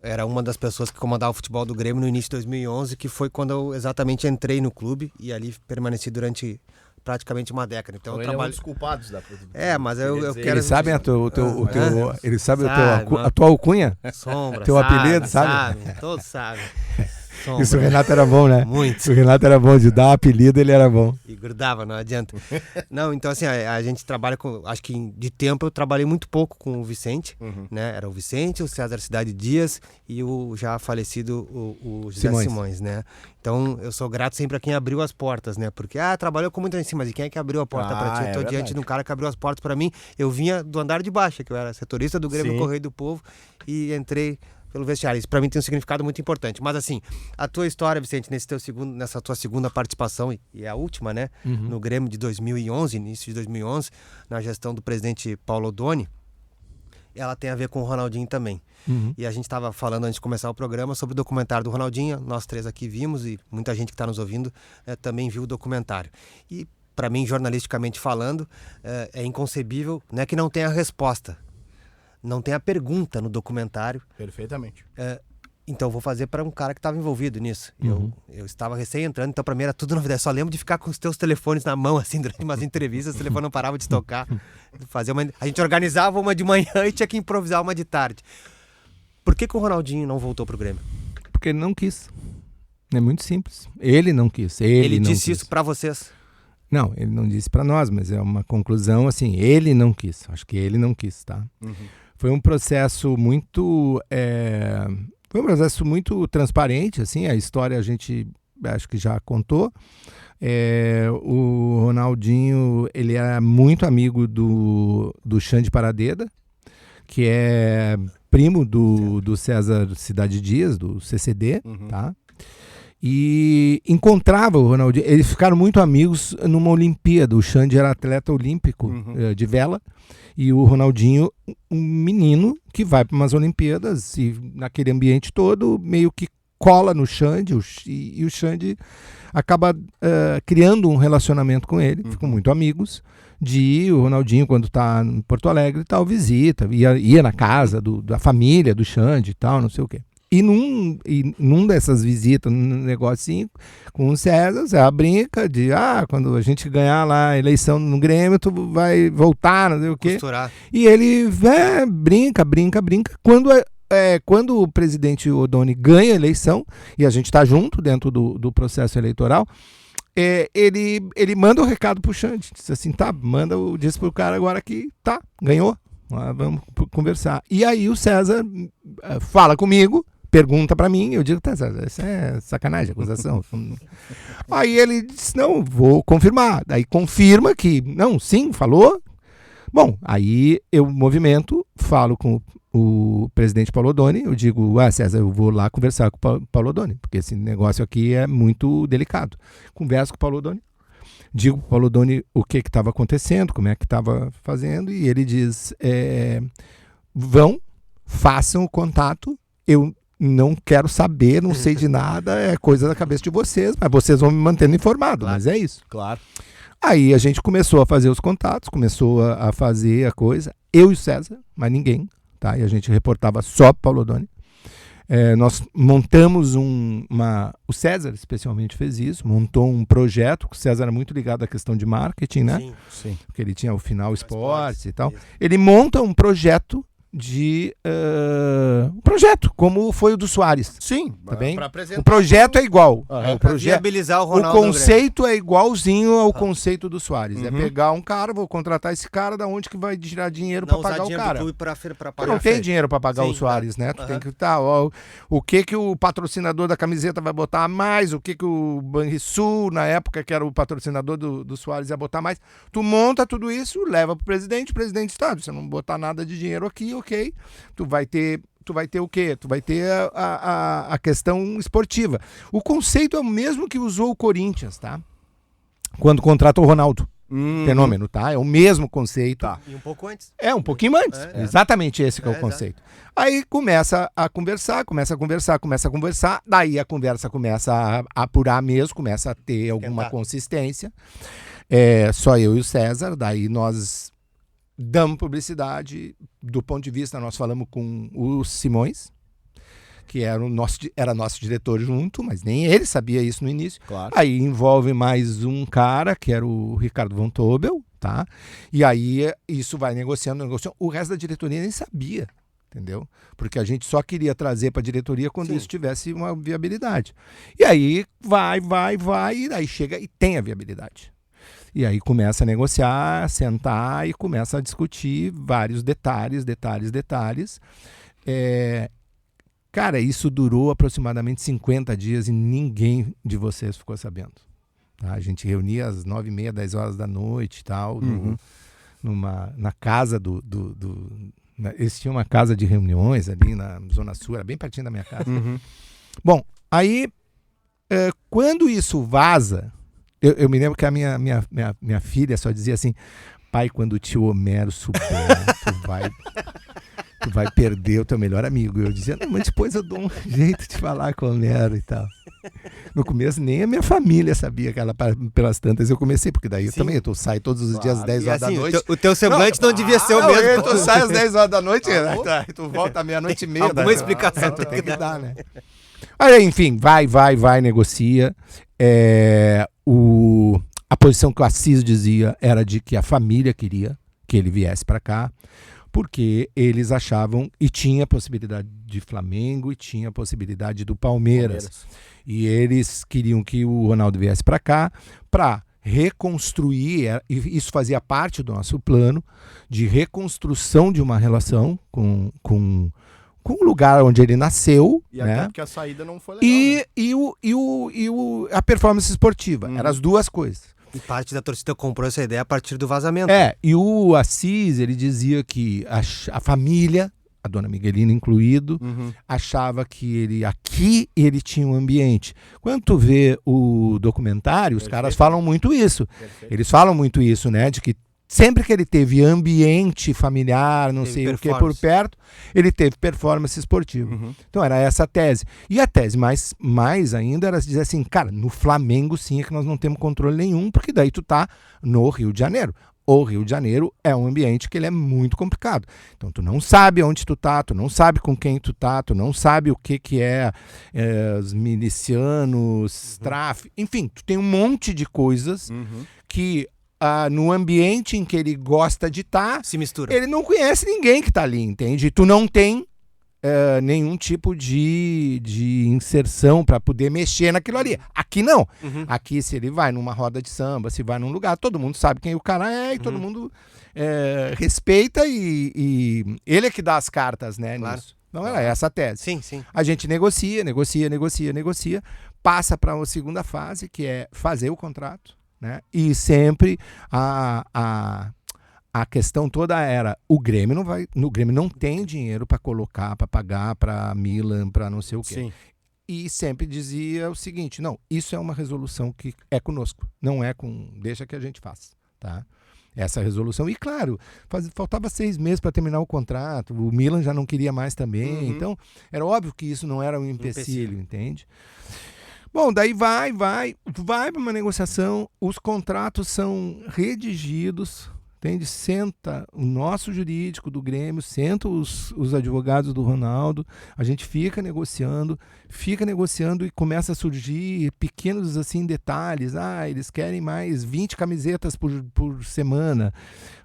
era uma das pessoas que comandava o futebol do Grêmio no início de 2011, que foi quando eu exatamente entrei no clube e ali permaneci durante praticamente uma década. Então eu trabalho. É um dos culpados da mas eu quero. Eles sabem eles sabem a tua alcunha? Sombra. Teu apelido, sabe? Todos sabem. Isso o Renato era bom, né? Muito. O Renato era bom, de dar apelido ele era bom. E grudava, não adianta. Não, então assim, a gente trabalha com, acho que de tempo eu trabalhei muito pouco com o Vicente, né? Era o Vicente, o César Cidade Dias e o já falecido o José Simões, né? Então eu sou grato sempre a quem abriu as portas, né? Porque, trabalhou com muita gente, mas e quem é que abriu a porta pra ti? Eu tô diante de um cara que abriu as portas pra mim. Eu vinha do andar de baixo, que eu era setorista do Grêmio Correio do Povo e entrei pelo vestiário. Isso para mim tem um significado muito importante. Mas assim, a tua história, Vicente, nessa tua segunda participação, e é a última, né? No Grêmio de 2011, início de 2011, na gestão do presidente Paulo Odoni, ela tem a ver com o Ronaldinho também. E a gente estava falando antes de começar o programa sobre o documentário do Ronaldinho. Nós 3 aqui vimos e muita gente que está nos ouvindo também viu o documentário. E para mim, jornalisticamente falando, é inconcebível, né, que não tenha resposta. Não tem a pergunta no documentário. Perfeitamente. Então eu vou fazer para um cara que estava envolvido nisso. Eu estava recém entrando, então para mim era tudo novidade. Só lembro de ficar com os teus telefones na mão, assim, durante umas entrevistas, o telefone não parava de tocar. A gente organizava uma de manhã e tinha que improvisar uma de tarde. Por que o Ronaldinho não voltou pro Grêmio? Porque ele não quis. É muito simples. Ele não quis. Ele não disse quis. isso para vocês? Não, ele não disse para nós, mas é uma conclusão assim, ele não quis. Acho que ele não quis, tá? Foi um processo muito transparente, assim, a história a gente acho que já contou. O Ronaldinho, ele era muito amigo do Xande Paradeda, que é primo do César Cidade Dias, do CCD, tá? e encontrava o Ronaldinho. Eles ficaram muito amigos numa Olimpíada. O Xande era atleta olímpico de vela, e o Ronaldinho, um menino que vai para umas Olimpíadas e naquele ambiente todo meio que cola no Xande, e o Xande acaba criando um relacionamento com ele, ficam muito amigos. O Ronaldinho, quando está em Porto Alegre e tal, visita, ia na casa da família do Xande e tal, não sei o quê. E num dessas visitas, num negocinho, com o César brinca de, quando a gente ganhar lá a eleição no Grêmio, tu vai voltar, não sei o quê. Costurar. E ele brinca. Quando o presidente Odoni ganha a eleição, e a gente está junto dentro do processo eleitoral, ele manda o recado pro Xande, diz assim, diz pro cara agora que ganhou, vamos conversar. E aí o César fala comigo, pergunta pra mim, eu digo, César, isso é sacanagem, acusação. Aí ele disse, não, vou confirmar. Daí confirma que, não, sim, falou. Bom, aí eu movimento, falo com o presidente Paulo Odoni, eu digo, César, eu vou lá conversar com o Paulo Odoni, porque esse negócio aqui é muito delicado. Converso com o Paulo Odoni, digo para o Paulo Odoni o que estava acontecendo, como é que estava fazendo, e ele diz, façam o contato, eu não quero saber, não sei de nada, é coisa da cabeça de vocês, mas vocês vão me mantendo informado, mas é isso. Claro. Aí a gente começou a fazer os contatos, começou a fazer a coisa, eu e o César, mas ninguém, tá? E a gente reportava só para Paulo Odoni. Nós montamos o César especialmente fez isso, montou um projeto, o César era muito ligado à questão de marketing, né? Sim. Porque ele tinha o Final Esportes e tal. Isso. Ele monta um projeto como foi o do Soares. Sim, tá bem? Apresentar. O projeto é igual. O projeto viabilizar o Ronaldo. O conceito é igualzinho ao conceito do Soares. É pegar um cara, vou contratar esse cara, da onde que vai tirar dinheiro para pagar o cara. Tu não tem dinheiro para pagar o Soares, né? Tu tem que o que o patrocinador da camiseta vai botar a mais, o que o Banrisul, na época que era o patrocinador do Soares, ia botar mais. Tu monta tudo isso, leva pro presidente, o presidente está, se não botar nada de dinheiro aqui, ok, tu vai ter o quê? Tu vai ter a questão esportiva. O conceito é o mesmo que usou o Corinthians, tá? Quando contratou o Ronaldo. Fenômeno, tá? É o mesmo conceito. Tá. E um pouco antes. Um pouquinho antes. Exatamente esse que é o conceito. Aí começa a conversar, daí a conversa começa a apurar mesmo, começa a ter alguma consistência. Só eu e o César, daí nós damos publicidade. Do ponto de vista, nós falamos com o Simões, que era nosso diretor junto, mas nem ele sabia isso no início. Claro. Aí envolve mais um cara, que era o Ricardo Von Tobel, tá? E aí isso vai negociando. O resto da diretoria nem sabia, entendeu? Porque a gente só queria trazer para a diretoria quando isso tivesse uma viabilidade. E aí vai, e daí chega e tem a viabilidade. E aí começa a negociar, sentar e começa a discutir vários detalhes. Cara, isso durou aproximadamente 50 dias e ninguém de vocês ficou sabendo. Tá? A gente reunia às 9h30, 10 horas da noite e tal, na casa eles tinham uma casa de reuniões ali na Zona Sul, era bem pertinho da minha casa. Bom, aí quando isso vaza, eu me lembro que a minha filha só dizia assim, pai, quando o tio Homero souber, tu vai perder o teu melhor amigo. Eu dizia, não, mas depois eu dou um jeito de falar com o Homero e tal. No começo nem a minha família sabia que ela, pelas tantas eu comecei, porque daí eu saio todos os dias às 10 horas da noite. O teu semblante não devia ser o mesmo. Tu sai às 10 horas da noite, tu volta à meia-noite e meia. Alguma explicação tu tem que dar, né? Aí, enfim, vai, negocia. A posição que o Assis dizia era de que a família queria que ele viesse para cá, porque eles achavam, e tinha possibilidade de Flamengo e tinha possibilidade do Palmeiras. E eles queriam que o Ronaldo viesse para cá para reconstruir, e isso fazia parte do nosso plano de reconstrução de uma relação com o lugar onde ele nasceu, e né? Até porque a saída não foi legal. E a performance esportiva. Eram as duas coisas. E parte da torcida comprou essa ideia a partir do vazamento. E o Assis, ele dizia que a família a dona Miguelina incluído, achava que aqui ele tinha um ambiente. Quando tu vê o documentário, os caras falam muito isso. Eles falam muito isso, né? De que sempre que ele teve ambiente familiar, não sei o que por perto, ele teve performance esportiva. Então era essa a tese. E a tese mais ainda era dizer assim, cara, no Flamengo sim é que nós não temos controle nenhum, porque daí tu tá no Rio de Janeiro. O Rio de Janeiro é um ambiente que ele é muito complicado. Então tu não sabe onde tu tá, tu não sabe com quem tu tá, tu não sabe o que é os milicianos, tráfico, enfim, tu tem um monte de coisas que no ambiente em que ele gosta de estar, se mistura. Ele não conhece ninguém que está ali, entende? E tu não tem nenhum tipo de inserção para poder mexer naquilo ali. Aqui não. Aqui, se ele vai numa roda de samba, se vai num lugar, todo mundo sabe quem o cara é e todo mundo respeita e ele é que dá as cartas, né? Claro. Nisso. Não era essa a tese. Sim, sim. A gente negocia, passa para a segunda fase, que é fazer o contrato. Né? E sempre a questão toda era o Grêmio não tem dinheiro para colocar, para pagar para Milan, para não sei o quê. Sim. E sempre dizia o seguinte, não, isso é uma resolução que é conosco, não é deixa que a gente faça, tá? Essa resolução, e claro, faltava 6 meses para terminar o contrato, o Milan já não queria mais também, então era óbvio que isso não era um empecilho, entende? Bom, daí vai para uma negociação, os contratos são redigidos, entende? Senta o nosso jurídico do Grêmio, senta os advogados do Ronaldo, a gente fica negociando e começa a surgir pequenos assim detalhes, eles querem mais 20 camisetas por semana,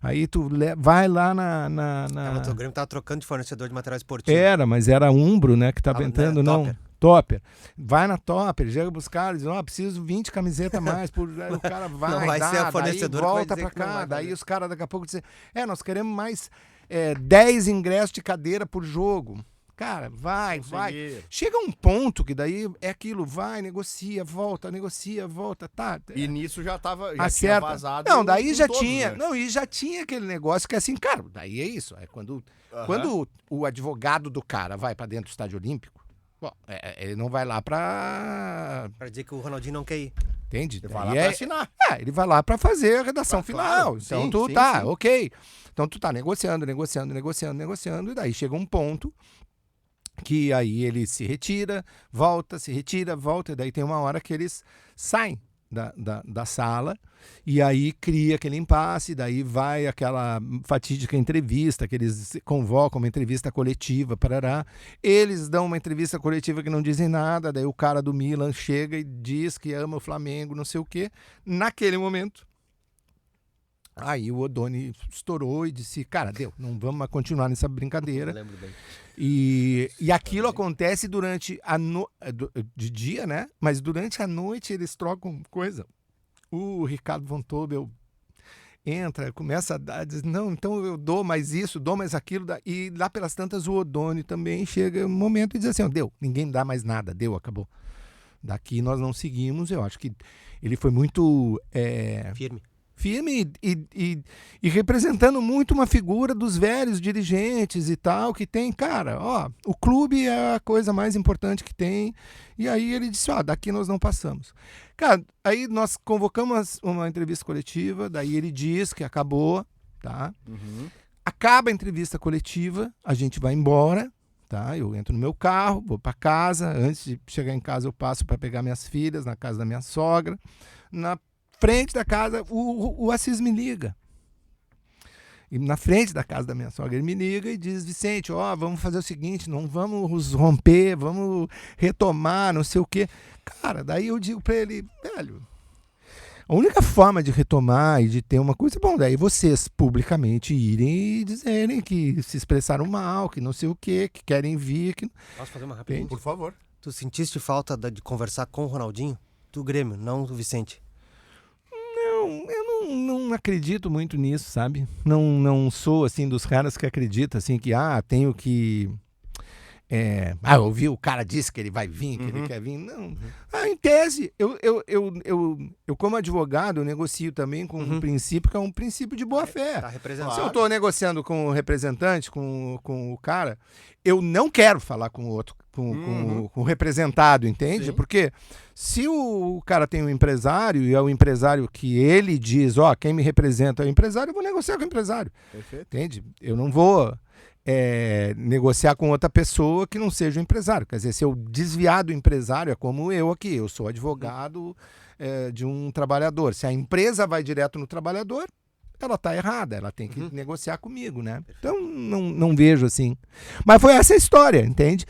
aí tu vai lá O Grêmio estava trocando de fornecedor de material esportivo. Mas era a Umbro, né, que estava entrando, não... Topper. Vai na Topper, chega pros caras e diz, preciso 20 camisetas a mais, o cara vai ser a fornecedora, daí volta pra cá, daí os caras daqui a pouco dizem, nós queremos mais 10 ingressos de cadeira por jogo. Cara, vai. Chega um ponto que daí é aquilo, vai, negocia, volta, tá. E nisso já acerta. Tinha vazado. Não, daí já todos, tinha, né? não, e já tinha aquele negócio que é assim, cara, daí é isso, quando o advogado do cara vai pra dentro do Estádio Olímpico, bom, ele não vai lá pra dizer que o Ronaldinho não quer ir. Entende? Ele vai lá pra assinar. Ele vai lá pra fazer a redação final. Claro. Então Sim, sim. ok. Então tu tá negociando, e daí chega um ponto que aí ele se retira, volta, e daí tem uma hora que eles saem da sala, e aí cria aquele impasse, daí vai aquela fatídica entrevista, que eles convocam uma entrevista coletiva, parará. Eles dão uma entrevista coletiva que não dizem nada, daí o cara do Milan chega e diz que ama o Flamengo, não sei o quê. Naquele momento, aí o Odoni estourou e disse, cara, deu, não vamos mais continuar nessa brincadeira. Eu lembro bem. E aquilo acontece durante de dia, né? Mas durante a noite eles trocam coisa. O Ricardo Von Tobel entra, começa a dar, diz, não, então eu dou mais isso, dou mais aquilo. E lá pelas tantas o Odoni também chega um momento e diz assim, deu, ninguém dá mais nada, deu, acabou. Daqui nós não seguimos, eu acho que ele foi muito... firme e representando muito uma figura dos velhos dirigentes e tal, que tem, cara, o clube é a coisa mais importante que tem, e aí ele disse, daqui nós não passamos. Cara, aí nós convocamos uma entrevista coletiva, daí ele diz que acabou, tá? Acaba a entrevista coletiva, a gente vai embora, tá? Eu entro no meu carro, vou para casa, antes de chegar em casa eu passo para pegar minhas filhas na casa da minha sogra, na frente da casa, o Assis me liga. E na frente da casa da minha sogra, ele me liga e diz, Vicente, vamos fazer o seguinte, não vamos romper, vamos retomar, não sei o quê. Cara, daí eu digo pra ele, velho, a única forma de retomar e de ter uma coisa, bom, daí vocês publicamente irem e dizerem que se expressaram mal, que não sei o quê, que querem vir. Que... Posso fazer uma rapidinha? Por favor. Tu sentiste falta de conversar com o Ronaldinho? Do Grêmio, não do Vicente? Eu não acredito muito nisso, sabe? Não sou, assim, dos caras que acreditam, assim, que, tenho que eu ouvi, o cara disse que ele vai vir, que ele quer vir. Não. Em tese, eu como advogado, eu negocio também com um princípio que é um princípio de boa-fé. Tá representando. Se eu estou negociando com o representante, com o cara, eu não quero falar com o outro, com o representado, entende? Sim. Porque se o cara tem um empresário e é o empresário que ele diz, quem me representa é o empresário, eu vou negociar com o empresário. Perfeito. Entende? Eu não vou negociar com outra pessoa que não seja o empresário. Quer dizer, se eu desviar do empresário, é como eu aqui. Eu sou advogado de um trabalhador. Se a empresa vai direto no trabalhador, ela está errada. Ela tem que negociar comigo, né? Então, não vejo assim. Mas foi essa a história, entende?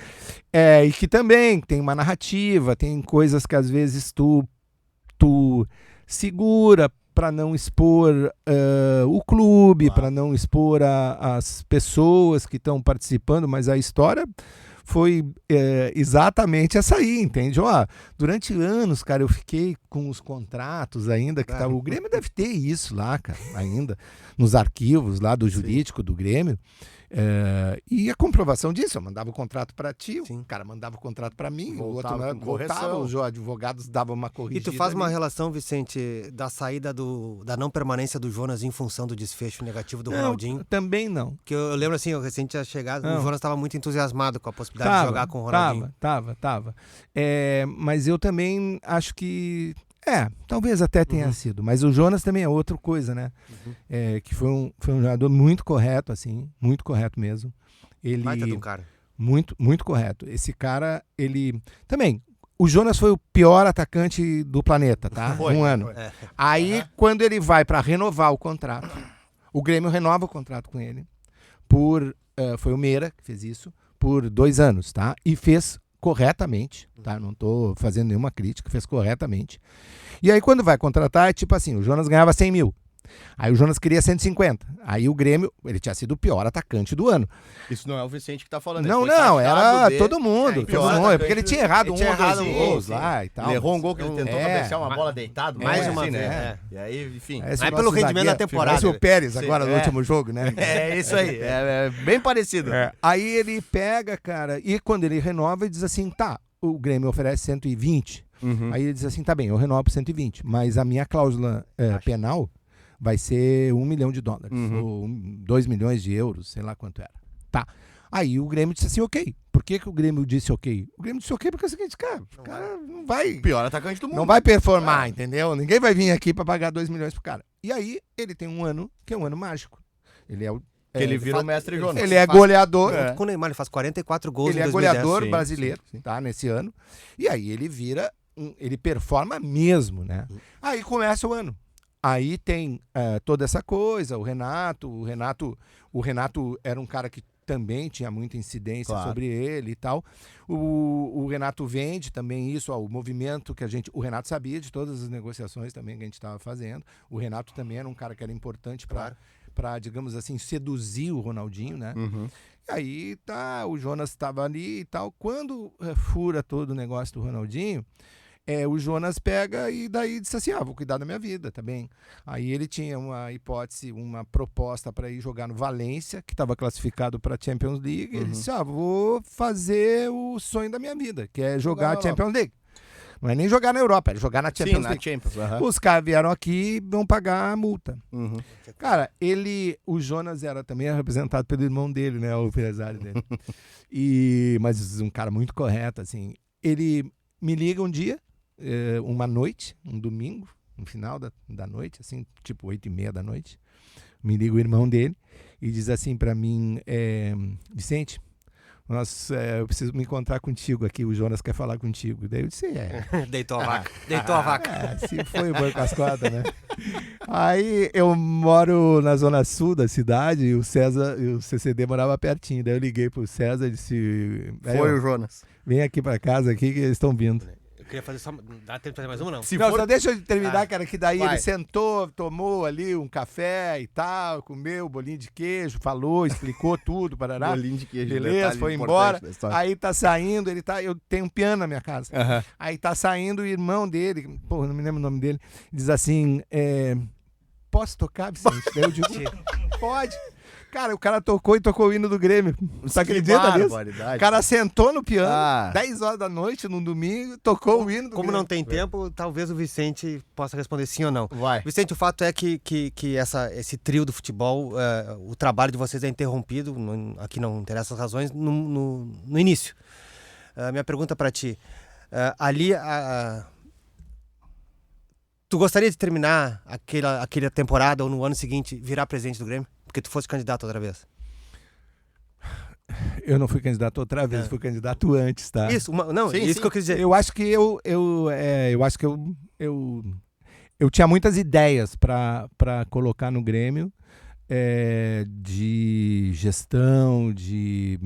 E que também tem uma narrativa, tem coisas que às vezes tu segura para não expor o clube, para não expor as pessoas que estão participando, mas a história foi exatamente essa aí, entende? Durante anos, cara, eu fiquei com os contratos ainda, que o Grêmio deve ter isso lá, cara, ainda, nos arquivos lá do jurídico do Grêmio. E a comprovação disso, eu mandava o contrato para ti, o cara mandava o contrato para mim, Voltava o outro com voltava, os advogados davam uma E corrigida. tu faz uma ali. relação, Vicente, da saída da não permanência do Jonas em função do desfecho negativo do Ronaldinho? Também não. Que eu lembro assim, o recente tinha chegado, Não. o Jonas estava muito entusiasmado com a possibilidade de jogar com o Ronaldinho. Tava. Mas eu também acho que talvez até tenha sido, mas o Jonas também é outra coisa, né? Que foi um jogador muito correto, assim, muito correto mesmo. Ele Baita de um cara. muito, muito correto. Esse cara, ele também. O Jonas foi o pior atacante do planeta, tá? Foi, um ano. foi. Aí, quando ele vai para renovar o contrato, o Grêmio renova o contrato com ele foi o Meira que fez isso por 2 anos, tá? E fez corretamente, tá? Não tô fazendo nenhuma crítica, fez corretamente. E aí quando vai contratar, é tipo assim, o Jonas ganhava 100 mil. Aí o Jonas queria 150. Aí o Grêmio, ele tinha sido o pior atacante do ano. Isso não é o Vicente que tá falando. Não, era todo mundo. Porque ele tinha errado ele tinha errado dois um gols gol, lá e tal. Ele errou um gol que ele tentou cabecear uma bola deitado. mais uma assim, vez, né? E aí, enfim. Esse Mas nosso pelo rendimento zagueiro, da temporada. Parece o Pérez agora Sim, no último jogo, né? É isso aí. É bem parecido. Aí ele pega, cara, e quando ele renova, ele diz assim, tá, o Grêmio oferece 120. Aí ele diz assim, tá bem, eu renovo por 120, mas a minha cláusula penal vai ser $1 milhão, ou 2 milhões de euros, sei lá quanto era. Tá. Aí o Grêmio disse assim, ok. Por que o Grêmio disse ok? O Grêmio disse ok porque é o seguinte, cara, o cara não vai... Pior atacante do mundo. Não vai performar, entendeu? Ninguém vai vir aqui pra pagar 2 milhões pro cara. E aí ele tem um ano, que é um ano mágico. Ele é o... Ele vira o mestre Jonas. Ele é goleador. Com o Neymar, ele faz 44 gols Ele em é 2010. goleador sim, brasileiro, tá? Nesse ano. E aí ele vira... Ele performa mesmo, né? Aí começa o ano. Aí tem toda essa coisa, o Renato era um cara que também tinha muita incidência sobre ele e tal. O Renato vende também isso, o movimento que o Renato sabia de todas as negociações também que a gente estava fazendo. O Renato também era um cara que era importante para, digamos assim, seduzir o Ronaldinho, né? E aí o Jonas estava ali e tal. Quando fura todo o negócio do Ronaldinho, o Jonas pega e daí disse assim, vou cuidar da minha vida, tá bem? Aí ele tinha uma hipótese, uma proposta para ir jogar no Valência, que estava classificado para a Champions League, e ele disse, vou fazer o sonho da minha vida, que é jogar a Champions League. Não é nem jogar na Europa, é jogar na Champions League. Champions. Os caras vieram aqui e vão pagar a multa. Cara, o Jonas era também representado pelo irmão dele, né, o empresário dele. Mas um cara muito correto, assim. Ele me liga um dia, uma noite, um domingo, no final da noite, assim, tipo 8h30 da noite, me liga o irmão dele e diz assim pra mim, Vicente, eu preciso me encontrar contigo aqui, o Jonas quer falar contigo. Daí eu disse, Deitou a vaca. se foi o boi com as cordas, né? Aí eu moro na zona sul da cidade e o CCD morava pertinho. Daí eu liguei pro César e disse... Foi o Jonas. Vem aqui pra casa aqui que eles estão vindo. Eu queria fazer só... Dá tempo de fazer mais uma, não? Só deixa eu terminar, cara, que daí ele sentou, tomou ali um café e tal, comeu bolinho de queijo, falou, explicou tudo, parará. Bolinho de queijo. Beleza, foi embora. Aí tá saindo, eu tenho um piano na minha casa. Aí tá saindo o irmão dele, não me lembro o nome dele, diz assim, posso tocar, Vicente? Daí eu digo, pode. Cara, o cara tocou o hino do Grêmio. Você acredita nisso? O cara sentou no piano, 10 horas da noite, num domingo, tocou o hino do Como Grêmio. não tem tempo, talvez o Vicente possa responder sim ou não. Vai. Vicente, o fato é que esse trio do futebol, o trabalho de vocês é interrompido, aqui não interessa as razões, no início. Minha pergunta para ti, tu gostaria de terminar aquela temporada ou no ano seguinte virar presidente do Grêmio? Porque tu fosse candidato outra vez. Eu não fui candidato outra vez, fui candidato antes, tá? Isso, isso que eu quis dizer. Eu acho que eu tinha muitas ideias para colocar no Grêmio, de gestão, de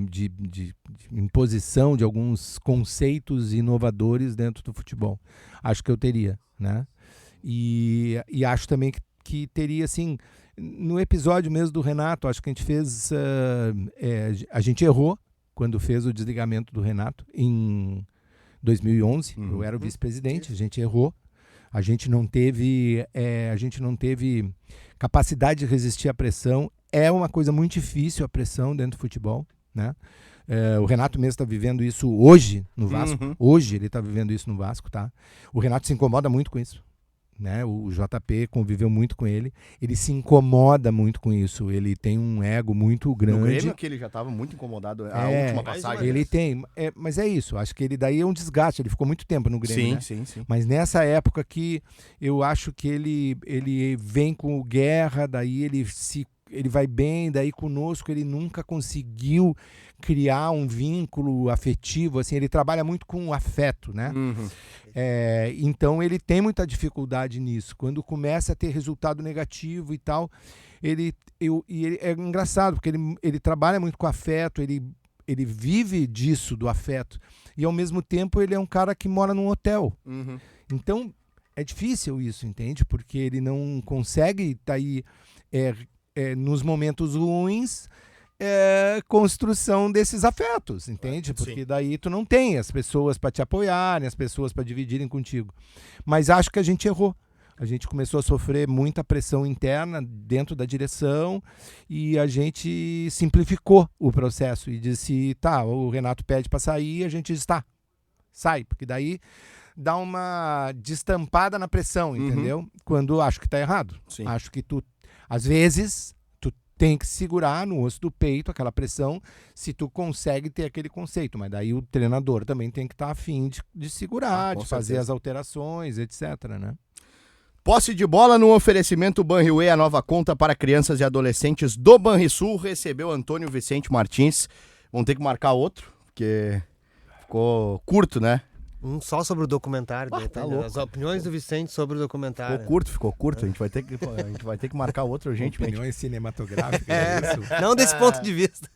imposição de alguns conceitos inovadores dentro do futebol. Acho que eu teria, né? E acho também que teria, assim, no episódio mesmo do Renato, acho que a gente fez, a gente errou quando fez o desligamento do Renato em 2011, eu era o vice-presidente, a gente errou, a gente não teve capacidade de resistir à pressão, é uma coisa muito difícil a pressão dentro do futebol, né? O Renato mesmo está vivendo isso hoje no Vasco, hoje ele está vivendo isso no Vasco, tá? O Renato se incomoda muito com isso. Né? O JP conviveu muito com ele, ele se incomoda muito com isso, ele tem um ego muito grande. No Grêmio que ele já estava muito incomodado a última passagem. Ele tem, mas é isso, acho que ele daí é um desgaste, ele ficou muito tempo no Grêmio, né? Sim. Mas nessa época que eu acho que ele vem com o Guerra, daí ele vai bem, daí conosco ele nunca conseguiu criar um vínculo afetivo, assim, ele trabalha muito com o afeto, né? Então ele tem muita dificuldade nisso. Quando começa a ter resultado negativo e tal, ele é engraçado, porque ele trabalha muito com afeto, ele vive disso, do afeto, e ao mesmo tempo ele é um cara que mora num hotel. Então é difícil isso, entende? Porque ele não consegue estar aí nos momentos ruins, construção desses afetos, entende? Porque daí tu não tem as pessoas para te apoiarem, as pessoas para dividirem contigo. Mas acho que a gente errou. A gente começou a sofrer muita pressão interna dentro da direção e a gente simplificou o processo e disse, tá, o Renato pede para sair, a gente diz, tá, sai, porque daí dá uma destampada na pressão, entendeu? Quando acho que tá errado. Sim. Acho que tu, às vezes, tem que segurar no osso do peito aquela pressão, se tu consegue ter aquele conceito, mas daí o treinador também tem que estar afim de segurar, de fazer as alterações, etc, né? Posse de bola no oferecimento Banriway, a nova conta para crianças e adolescentes do Banrisul, recebeu Antônio Vicente Martins. Vão ter que marcar outro, porque ficou curto, né? Só sobre o documentário, tá louco. As opiniões do Vicente sobre o documentário. Ficou curto. A gente vai ter que marcar outro urgentemente. Opiniões cinematográficas, isso? Não desse ponto de vista.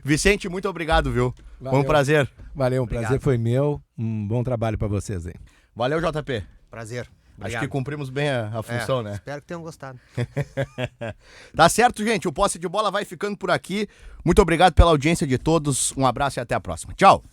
Vicente, muito obrigado, viu? Foi um prazer. Valeu, um prazer foi meu. Um bom trabalho para vocês aí. Valeu, JP. Prazer. Obrigado. Acho que cumprimos bem a função, né? Espero que tenham gostado. Tá certo, gente. O Posse de Bola vai ficando por aqui. Muito obrigado pela audiência de todos. Um abraço e até a próxima. Tchau.